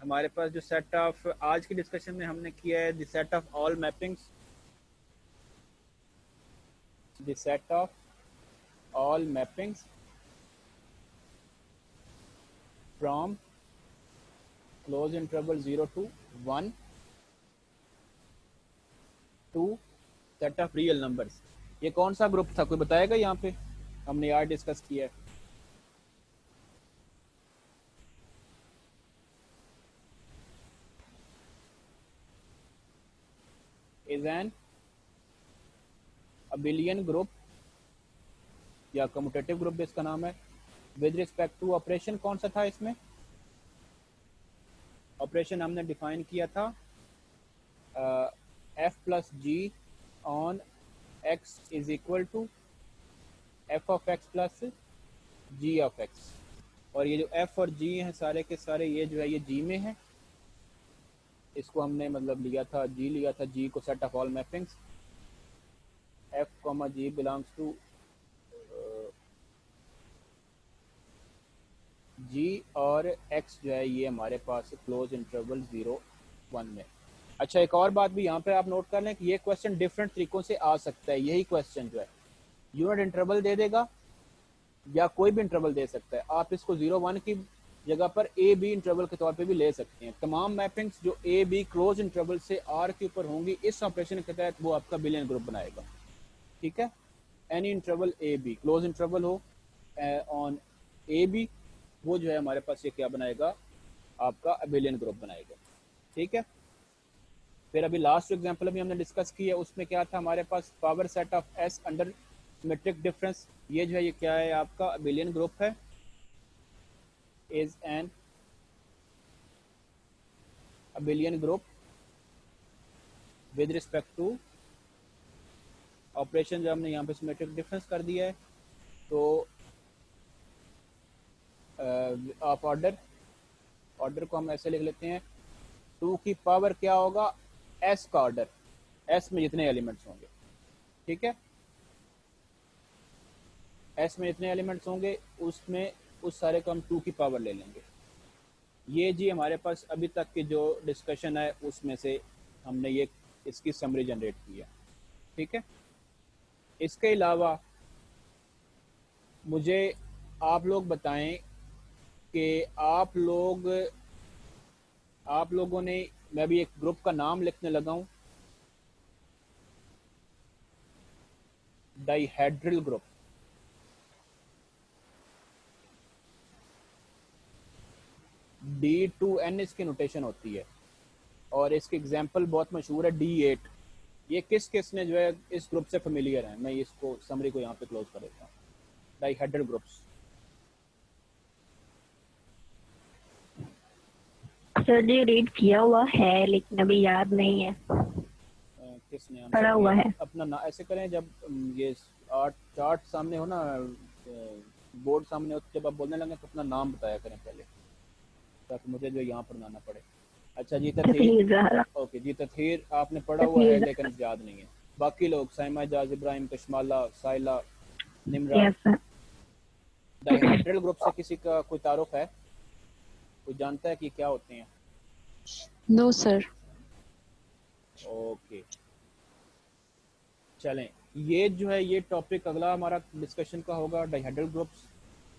हमारे पास जो सेट ऑफ, आज की डिस्कशन में हमने किया है the set of all mappings, the set of all mappings from close interval 0 to 1 to set of real numbers. ये कौन सा ग्रुप था, कोई बताएगा? यहाँ पे हमने यार डिस्कस किया है। इज एन अबिलियन ग्रुप या कम्यूटेटिव ग्रुप भी इसका नाम है। विद रिस्पेक्ट टू ऑपरेशन कौन सा था इसमें? ऑपरेशन हमने डिफाइन किया था F plus G on X is equal to F of X plus G of X. और ये जो एफ और जी हैं सारे के सारे ये जो है ये जी में है। इसको हमने मतलब लिया था जी को set of all mappings f comma ji belongs to G और एक्स जो है ये हमारे पास क्लोज इंटरवल 0-1 में। अच्छा, एक और बात भी यहाँ पे आप नोट कर लें कि ये क्वेश्चन डिफरेंट तरीकों से आ सकता है। यही क्वेश्चन जो है यूनिट इंटरवल दे देगा या कोई भी इंटरवल दे सकता है। आप इसको 0-1 की जगह पर ए बी इंटरवल के तौर पे भी ले सकते हैं। तमाम मैपिंग्स जो ए बी क्लोज इंटरवल से आर के ऊपर होंगी इस ऑपरेशन के तहत वो आपका बिलियन ग्रुप बनाएगा। ठीक है, any interval A be close interval हो ऑन ए बी वो जो है हमारे पास ये क्या बनाएगा, आपका अबिलियन ग्रुप बनाएगा। ठीक है, फिर अभी लास्ट एग्जांपल अभी हमने डिस्कस किया उसमें क्या था हमारे पास power set of S under symmetric difference. ये जो है ये क्या है आपका अबिलियन ग्रुप है। Is an abelian group with respect to operation. जो हमने यहाँ पे सिमेट्रिक डिफरेंस कर दिया है तो ऑफ ऑर्डर को हम ऐसे लिख लेते हैं 2 की पावर क्या होगा एस का ऑर्डर, एस में जितने एलिमेंट्स होंगे। ठीक है, एस में जितने एलिमेंट्स होंगे उसमें उस सारे को हम 2 की पावर ले लेंगे। ये जी हमारे पास अभी तक की जो डिस्कशन है उसमें से हमने ये इसकी समरी जनरेट की है। ठीक है, इसके अलावा मुझे आप लोग बताएं कि आप लोगों ने, मैं भी एक ग्रुप का नाम लिखने लगा हूं, डाइहेड्रल ग्रुप। D2N इसकी नोटेशन होती है और इसकी एग्जांपल बहुत मशहूर है D8। ये किस ने जो है इस ग्रुप से फेमिलियर है? मैं इसको समरी को यहाँ पे क्लोज कर देता हूँ। डाइहेड्रल ग्रुप्स
सर जी रीड किया हुआ है लेकिन अभी याद नहीं है,
किसने
पढ़ा हुआ है।
अपना ना ऐसे करें जब ये चार्ट सामने हो ना, बोर्ड सामने हो, जब आप बोलने लगे तो अपना नाम बताया करें पहले ताकि मुझे जो यहाँ पर आना पड़े। अच्छा जी तथहीर, ओके जी तथहीर आपने पढ़ा हुआ है लेकिन याद नहीं है। बाकी लोग साइमा, जाज, इब्राहिम, कशमाला, साइला, निमरा। डाइहेड्रल ग्रुप से किसी का कोई तारुफ है? कोई जानता है कि क्या होते हैं?
No sir.
ओके, चलें, ये जो है ये टॉपिक अगला हमारा डिस्कशन का होगा डाइहेड्रल ग्रुप्स।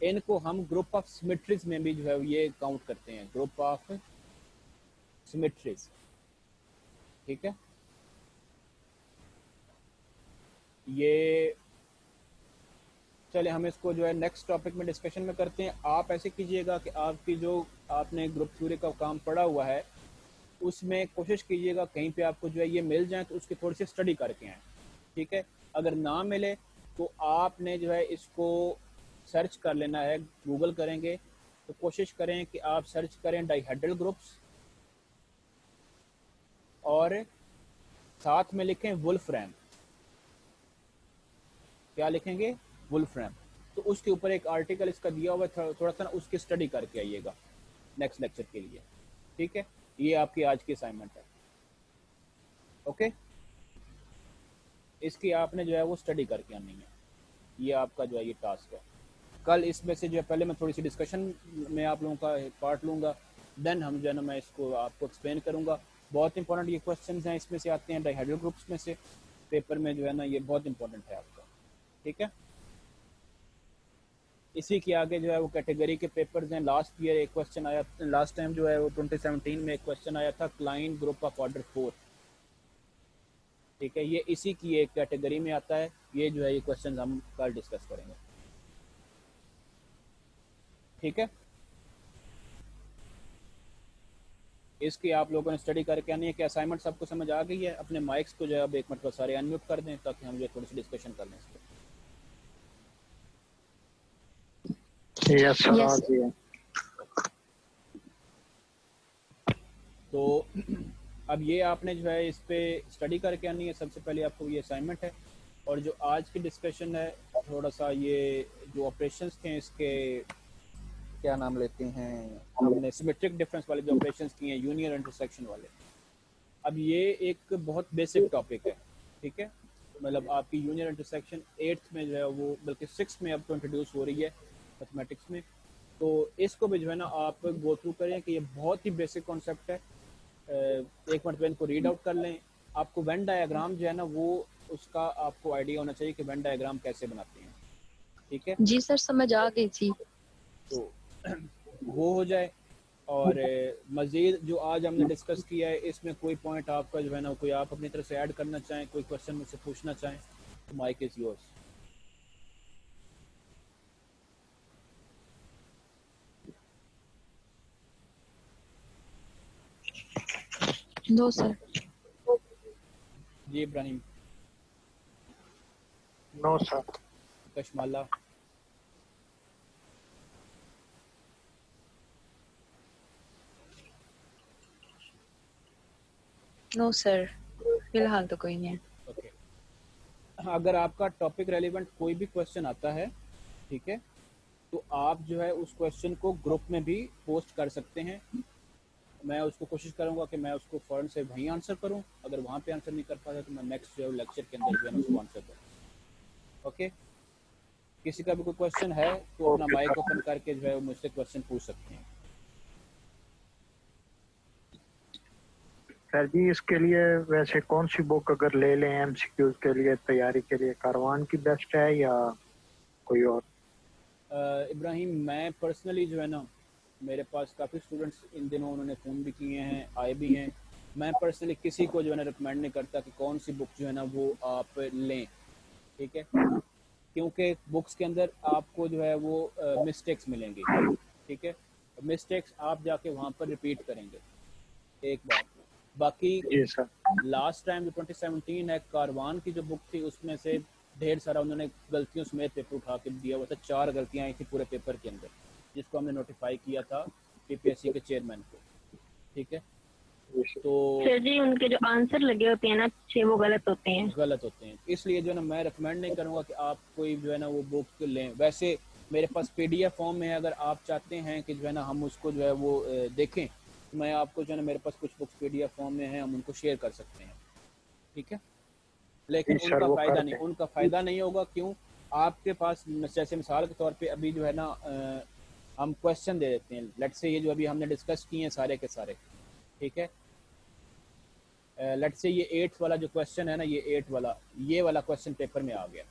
इनको हम ग्रुप ऑफ सिमेट्रीज में भी जो है ये काउंट करते हैं, ग्रुप ऑफ सिमेट्रीज। ठीक है, ये चले हम इसको जो है नेक्स्ट टॉपिक में डिस्कशन में करते हैं। आप ऐसे कीजिएगा कि आपकी जो आपने ग्रुप थ्योरी का काम पढ़ा हुआ है उसमें कोशिश कीजिएगा कहीं पे आपको जो है ये मिल जाए तो उसकी थोड़ी सी स्टडी करके आएँ। ठीक है, अगर ना मिले तो आपने जो है इसको सर्च कर लेना है, गूगल करेंगे तो कोशिश करें कि आप सर्च करें डाइहेड्रल ग्रुप्स और साथ में लिखें वुल्फ्रैम। क्या लिखेंगे? वुल्फ्रैम। तो उसके ऊपर एक आर्टिकल इसका दिया हुआ है, थोड़ा सा ना उसकी स्टडी करके आइएगा नेक्स्ट लेक्चर के लिए। ठीक है, ये आपकी आज की असाइनमेंट है। ओके, इसकी आपने जो है वो स्टडी करके आनी है, ये आपका जो है ये टास्क है। कल इसमें से जो है पहले मैं थोड़ी सी डिस्कशन में आप लोगों का पार्ट लूँगा, देन हम जो है ना मैं इसको आपको एक्सप्लेन करूँगा। बहुत इंपॉर्टेंट ये क्वेश्चंस हैं, इसमें से आते हैं डाइहेड्रल ग्रुप्स में से, पेपर में जो है ना ये बहुत इंपॉर्टेंट है आपका। ठीक है, इसी के आगे जो है वो कैटेगरी के पेपर्स हैं। लास्ट ईयर एक क्वेश्चन आया, लास्ट टाइम जो है वो 2017 में एक क्वेश्चन आया था क्लाइंट ग्रुप ऑफ ऑर्डर 4। ठीक है, ये इसी की एक कैटेगरी में आता है। ये जो है ये क्वेश्चन हम कल डिस्कस करेंगे। ठीक है, इसकी आप लोगों ने स्टडी करके आनी है कि असाइनमेंट सबको समझ आ गई है। अपने माइक्स को जो है अब एक मिनट सारे अनम्यूट कर दें ताकि हम जो थोड़ी सी डिस्कशन कर लें इस पर।
यस सर, आ
यस
गया।
तो अब ये आपने जो है इस पे स्टडी करके आनी है। सबसे पहले आपको ये असाइनमेंट है, और जो आज की डिस्कशन है थोड़ा सा ये जो ऑपरेशंस थे इसके क्या नाम लेते हैं, हमने सिमेट्रिक डिफरेंस वाले जो ऑपरेशंस किए हैं, यूनियन इंटरसेक्शन वाले। अब ये एक बहुत बेसिक टॉपिक है, ठीक है। मतलब आपकी यूनियन इंटरसेक्शन 8th में जो है वो, बल्कि 6th में अब तो इंट्रोड्यूस हो रही है मैथमेटिक्स में। तो इसको भी जो है ना आप गो थ्रू करें कि ये बहुत ही बेसिक कॉन्सेप्ट है। एक मरतबा इनको रीड आउट कर लें। आपको वेन डायग्राम जो है ना वो उसका आपको आइडिया होना चाहिए कि वेन डायग्राम कैसे बनाते हैं, ठीक है।
जी सर, समझ आ गई थी।
तो वो हो जाए। और मज़ीद जो आज हमने डिस्कस किया है इसमें कोई पॉइंट आपका जो है ना कोई आप अपनी तरफ से ऐड करना चाहें, कोई क्वेश्चन मुझसे पूछना चाहें, तो mike is yours.
No sir.
जी Ibrahim,
no sir.
Kashmala,
no sir, फिलहाल तो कोई नहीं है।
ओके। अगर आपका टॉपिक रेलिवेंट कोई भी क्वेश्चन आता है, ठीक है, तो आप जो है उस क्वेश्चन को ग्रुप में भी पोस्ट कर सकते हैं। मैं उसको कोशिश करूंगा कि मैं उसको फ़ौरन से वहीं आंसर करूं। अगर वहां पे आंसर नहीं कर पाता तो मैं नेक्स्ट जो है लेक्चर के अंदर जो है उसको आंसर करूँ। ओके। किसी का भी कोई क्वेश्चन है तो अपना माइक ओपन करके जो है मुझसे क्वेश्चन पूछ सकते हैं।
सर जी, इसके लिए वैसे कौन सी बुक अगर ले लें एमसीक्यूज के लिए तैयारी के लिए, कारवान की बेस्ट है या कोई और?
इब्राहिम, मैं पर्सनली जो है ना, मेरे पास काफ़ी स्टूडेंट्स इन दिनों उन्होंने फ़ोन भी किए हैं, आए भी हैं। मैं पर्सनली किसी को जो है ना रिकमेंड नहीं करता कि कौन सी बुक जो है ना वो आप लें, ठीक है। क्योंकि बुक्स के अंदर आपको जो है वो मिस्टेक्स मिलेंगी, ठीक है। मिस्टेक्स आप जाके वहाँ पर रिपीट करेंगे, एक बात। बाकी
जी सर।
लास्ट टाइम जो 2017 है कारवान की जो बुक थी उसमें से ढेर सारा उन्होंने गलतियों समेत पेपर उठा के दिया हुआ था। 4 गलतियाँ आई थी पूरे पेपर के अंदर, जिसको हमने नोटिफाई किया था पीपीएससी के चेयरमैन को, ठीक है। तो
सर जी, उनके जो आंसर लगे होते हैं ना अच्छे, वो गलत होते हैं।
गलत होते हैं, इसलिए जो है ना मैं रिकमेंड नहीं करूँगा कि आप कोई जो है ना वो बुक लें। वैसे मेरे पास पीडीएफ फॉर्म में है, अगर आप चाहते हैं कि जो है ना हम उसको जो है वो देखें, तो मैं आपको जो है ना मेरे पास कुछ बुक्स पीडीएफ फॉर्म में है, हम उनको शेयर कर सकते हैं, ठीक है। लेकिन
जी सर, वो करते हैं।
उनका फ़ायदा नहीं होगा। क्यों? आपके पास जैसे मिसाल के तौर पे अभी जो है ना हम क्वेश्चन दे देते हैं, लेट्स से ये जो अभी हमने डिस्कस किए हैं सारे के सारे, ठीक है। लेट्स से ये 8th वाला जो क्वेश्चन है ना, ये वाला क्वेश्चन पेपर में आ गया,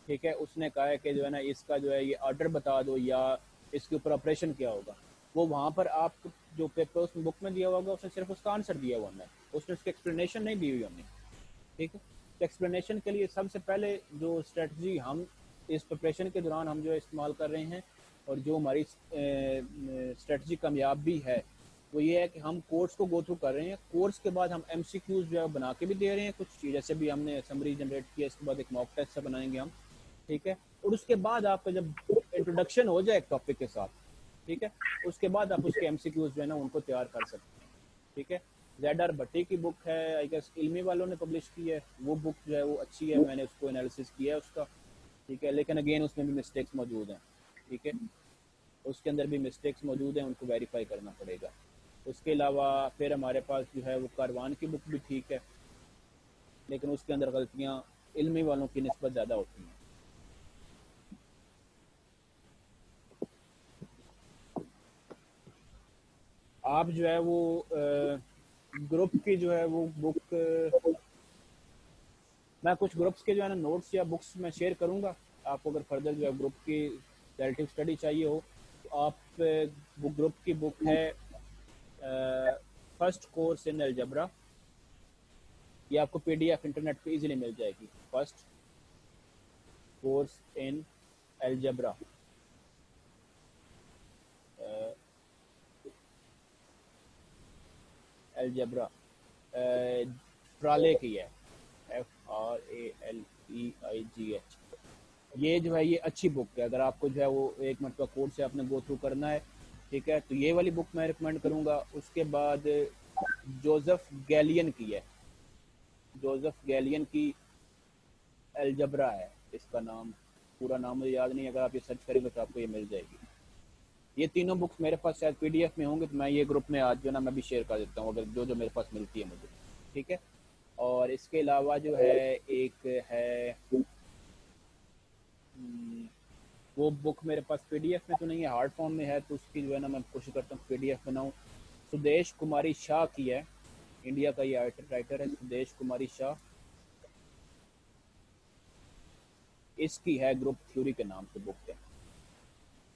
ठीक है। उसने कहा है कि जो है ना इसका जो है ये ऑर्डर बता दो या इसके ऊपर ऑपरेशन क्या होगा। वो वहाँ पर आप जो पेपर उसमें बुक में दिया होगा उसने सिर्फ उसका आंसर दिया हुआ है, उसने उसकी एक्सप्लेनेशन नहीं दी हुई हमने, ठीक है। तो एक्सप्लेनेशन के लिए सबसे पहले जो स्ट्रेटजी हम इस प्रिपरेशन के दौरान हम जो है इस्तेमाल कर रहे हैं, और जो हमारी स्ट्रेटजी कामयाब भी है, वो ये है कि हम कोर्स को गो थ्रू कर रहे हैं। कोर्स के बाद हम एमसीक्यूज जो है बना के भी दे रहे हैं कुछ, जैसे भी हमने समरी जनरेट किया, इसके बाद एक मॉक टेस्ट से बनाएंगे हम, ठीक है। और उसके बाद आपका जब इंट्रोडक्शन हो जाए एक टॉपिक के साथ, ठीक है, उसके बाद आप उसके एमसीक्यूज जो है ना उनको तैयार कर सकते हैं, ठीक है। ZR भट्टी की बुक है, आई गेस इल्मी वालों ने पब्लिश की है, वो बुक जो है वो अच्छी है, मैंने उसको एनालिसिस किया है उसका, ठीक है। लेकिन अगेन उसमें भी मिस्टेक्स मौजूद हैं, ठीक है। उसके अंदर भी मिस्टेक्स मौजूद हैं, उनको वेरीफाई करना पड़ेगा। उसके अलावा फिर हमारे पास जो है वो कारवान की बुक भी ठीक है, लेकिन उसके अंदर गलतियाँ इल्मी वालों की निस्बत ज़्यादा होती हैं। आप जो है वो ग्रुप की जो है वो बुक, मैं कुछ ग्रुप्स के जो है ना नोट्स या बुक्स मैं शेयर करूंगा। आपको अगर फर्दर जो है ग्रुप की रिलेटिव स्टडी चाहिए हो तो आप वो ग्रुप की बुक है फर्स्ट कोर्स इन अलजबरा, ये आपको पीडीएफ इंटरनेट पे इजीली मिल जाएगी। First course in algebra, algebra Fraleigh की है, FRALEIGH। ये जो है ये अच्छी बुक है, अगर आपको जो है वो एक मरतबा कोर्स से आपने गो थ्रू करना है, ठीक है, तो ये वाली बुक मैं रिकमेंड करूँगा। उसके बाद जोसेफ गैलियन की है, जोसेफ गैलियन की अलजबरा है इसका नाम, पूरा नाम मुझे याद नहीं, अगर आप ये सर्च करेंगे तो आपको ये मिल जाएगी। ये तीनों बुक्स मेरे पास शायद PDF में होंगे, तो मैं ये ग्रुप में आज जो ना मैं भी शेयर कर देता हूँ, अगर जो जो मेरे पास मिलती है मुझे, ठीक है। और इसके अलावा जो है एक है वो बुक मेरे पास PDF में तो नहीं है, हार्ड फॉर्म में है, तो उसकी जो है ना मैं कोशिश करता हूँ PDF बनाऊँ। सुदेश कुमारी शाह की है, इंडिया का ये राइटर है सुदेश कुमारी शाह, इसकी है ग्रुप थ्योरी के नाम से बुक है,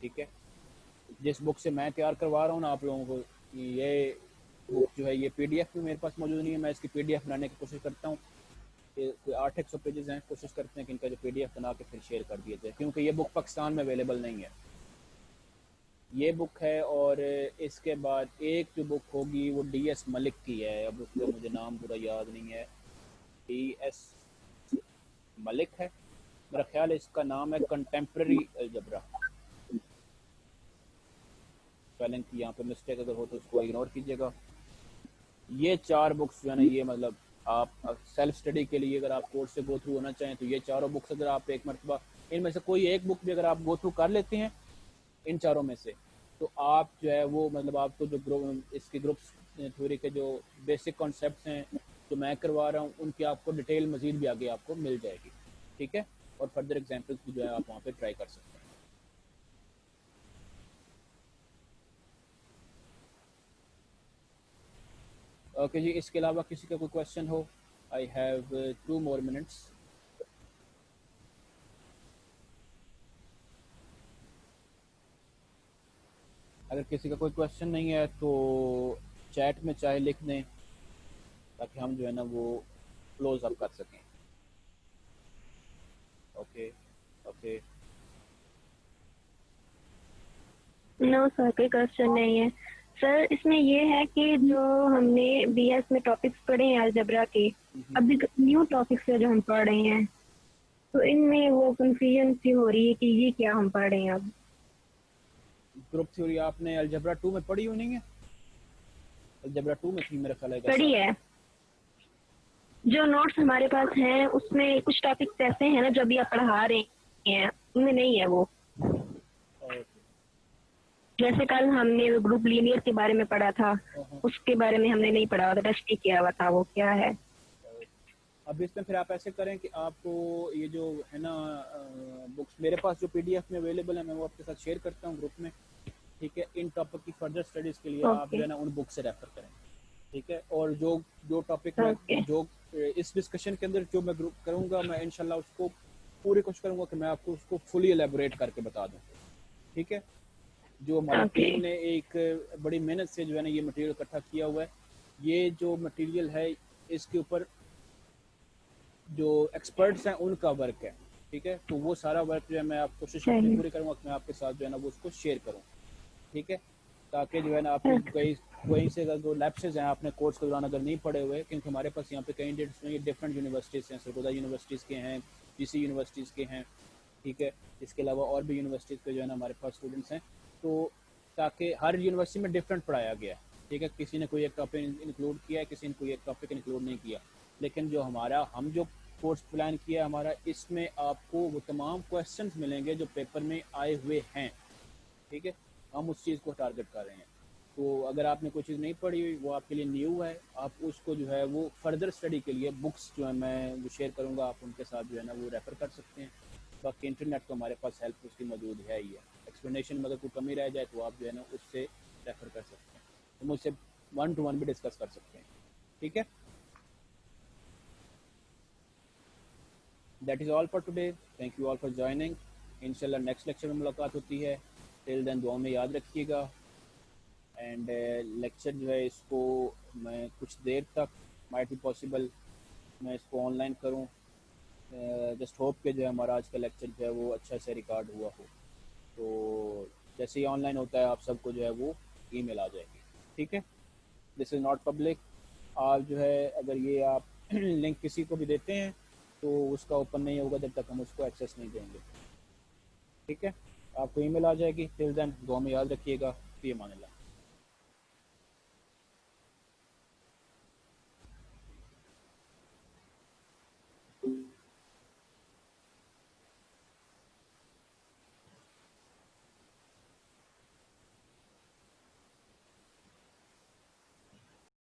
ठीक है। जिस बुक से मैं तैयार करवा रहा हूँ ना आप लोगों को, ये बुक जो है ये PDF में मेरे पास मौजूद नहीं है, मैं इसकी PDF बनाने की कोशिश करता हूँ। कोई 800 पेजेस हैं, कोशिश करते हैं कि इनका जो PDF बना के फिर शेयर कर दिया जाए, क्योंकि ये बुक पाकिस्तान में अवेलेबल नहीं है, ये बुक है। और इसके बाद एक जो बुक होगी वो DS मलिक की है, अब उसका मुझे नाम पूरा याद नहीं है, DS मलिक है मेरा ख्याल है, इसका नाम है कंटेम्प्रेरी अलजबरा। स्पेलिंग की यहाँ पे मिस्टेक अगर हो तो उसको इग्नोर कीजिएगा। ये 4 बुक्स जो है ना, ये मतलब आप सेल्फ स्टडी के लिए अगर आप कोर्स से गो थ्रू होना चाहें तो ये चारों बुक्स अगर आप एक मरतबा इनमें से कोई एक बुक भी अगर आप गो थ्रू कर लेते हैं इन चारों में से, तो आप जो है वो मतलब आपको जो इसके ग्रुप्स थ्योरी के जो बेसिक कॉन्सेप्ट्स हैं जो मैं करवा रहा हूँ उनकी आपको डिटेल मजीद भी आगे आपको मिल जाएगी, ठीक है। और फर्दर एग्जाम्पल्स भी जो है आप वहाँ पे ट्राई कर सकते हैं। ओके जी, इसके अलावा किसी का कोई क्वेश्चन हो? I have 2 more minutes। अगर किसी का कोई क्वेश्चन नहीं है तो चैट में चाहे लिख दें ताकि हम जो है ना वो क्लोज अप कर सकें। ओके ओके
नो सर, कोई क्वेश्चन नहीं है सर। इसमें ये है कि जो हमने BS में टॉपिक्स पढ़े हैं अलजबरा के, अभी न्यू टॉपिक्स है जो हम पढ़ रहे हैं, तो इनमें वो कंफ्यूजन सी हो रही है कि ये क्या हम पढ़ रहे हैं अब।
ग्रुप थ्योरी आपने अलजबरा 2 में पढ़ी हो नहीं है? अलजबरा 2 में थी मेरा ख्याल है।
पढ़ी है, जो नोट्स हमारे पास हैं उसमें कुछ टॉपिक्स ऐसे हैं ना जो अभी आप पढ़ा रहे हैं उनमें नहीं है वो। जैसे कल हमने ग्रुप लीनियर के बारे में पढ़ा था, उसके बारे में हमने नहीं पढ़ा था, टेस्ट किया हुआ था, वो क्या है।
अब इसमें फिर आप ऐसे करें कि आपको ये जो है ना बुक्स मेरे पास जो PDF में अवेलेबल है मैं वो आपके साथ शेयर करता हूँ ग्रुप में, ठीक है। इन टॉपिक की फर्दर स्टडीज के लिए आप जो है ना उन बुक से रेफर करें, ठीक है। और जो टॉपिक में जो इस डिस्कशन के अंदर जो मैं ग्रुप करूँगा मैं इंशाल्लाह उसको पूरी कोशिश करूँगा कि मैं आपको उसको फुली एलेबोरेट करके बता दूँ, ठीक है। जो हमारी टीम ने एक बड़ी मेहनत से जो है ना ये मटेरियल इकट्ठा किया हुआ है, ये जो मटेरियल है इसके ऊपर जो एक्सपर्ट्स हैं उनका वर्क है, ठीक है। तो वो सारा वर्क जो है मैं आप कोशिश अपनी पूरी करूँगा कि मैं आपके साथ जो है ना वो उसको शेयर करूँ, ठीक है, ताकि जो है ना आपको कहीं से अगर जो लैप्सेस हैं आपने कोर्स के दौरान अगर नहीं पढ़े हुए, क्योंकि हमारे पास यहाँ पे कैंडिडेट्स में डिफरेंट यूनिवर्सिटीज़ हैं, सरगोदा यूनिवर्सिटीज़ के हैं, GC यूनिवर्सिटीज़ के हैं, ठीक है। इसके अलावा और भी यूनिवर्सिटीज़ के जो है ना हमारे पास स्टूडेंट्स हैं, तो ताकि हर यूनिवर्सिटी में डिफरेंट पढ़ाया गया है, ठीक है। किसी ने कोई एक टॉपिक इंक्लूड किया है, किसी ने कोई एक टॉपिक इंक्लूड नहीं किया, लेकिन जो हम जो कोर्स प्लान किया हमारा, इसमें आपको वो तमाम क्वेश्चंस मिलेंगे जो पेपर में आए हुए हैं, ठीक है। हम उस चीज़ को टारगेट कर रहे हैं। तो अगर आपने कोई चीज़ नहीं पढ़ी हुई वो आपके लिए न्यू है, आप उसको जो है वो फर्दर स्टडी के लिए बुक्स जो है मैं जो शेयर करूँगा आप उनके साथ जो है ना वो रेफ़र कर सकते हैं। बाकी इंटरनेट तो हमारे पास हेल्प उसकी मौजूद है ही है, एक्सप्लेनेशन में अगर कोई कमी रह जाए तो आप जो है ना उससे रेफ़र कर सकते हैं, तो मुझसे 1 to 1 भी डिस्कस कर सकते हैं, ठीक है। That is all for today, thank you all for joining. इंशाल्लाह नेक्स्ट लेक्चर में मुलाकात होती है, टिल देन दुआ में याद रखिएगा। एंड लेक्चर जो है इसको मैं कुछ देर तक माइट बी पॉसिबल मैं इसको ऑनलाइन करूं, जस्ट होप के जो है हमारा आज का लेक्चर जो है वो अच्छा से रिकॉर्ड हुआ हो, तो जैसे ही ऑनलाइन होता है आप सबको जो है वो ईमेल आ जाएगी, ठीक है। दिस इज़ नॉट पब्लिक, आप जो है अगर ये आप लिंक किसी को भी देते हैं तो उसका ओपन नहीं होगा जब तक हम उसको एक्सेस नहीं देंगे। ठीक है, आपको ईमेल आ जाएगी। टिल देन दुआ में याद रखिएगा। फी अमान अल्लाह।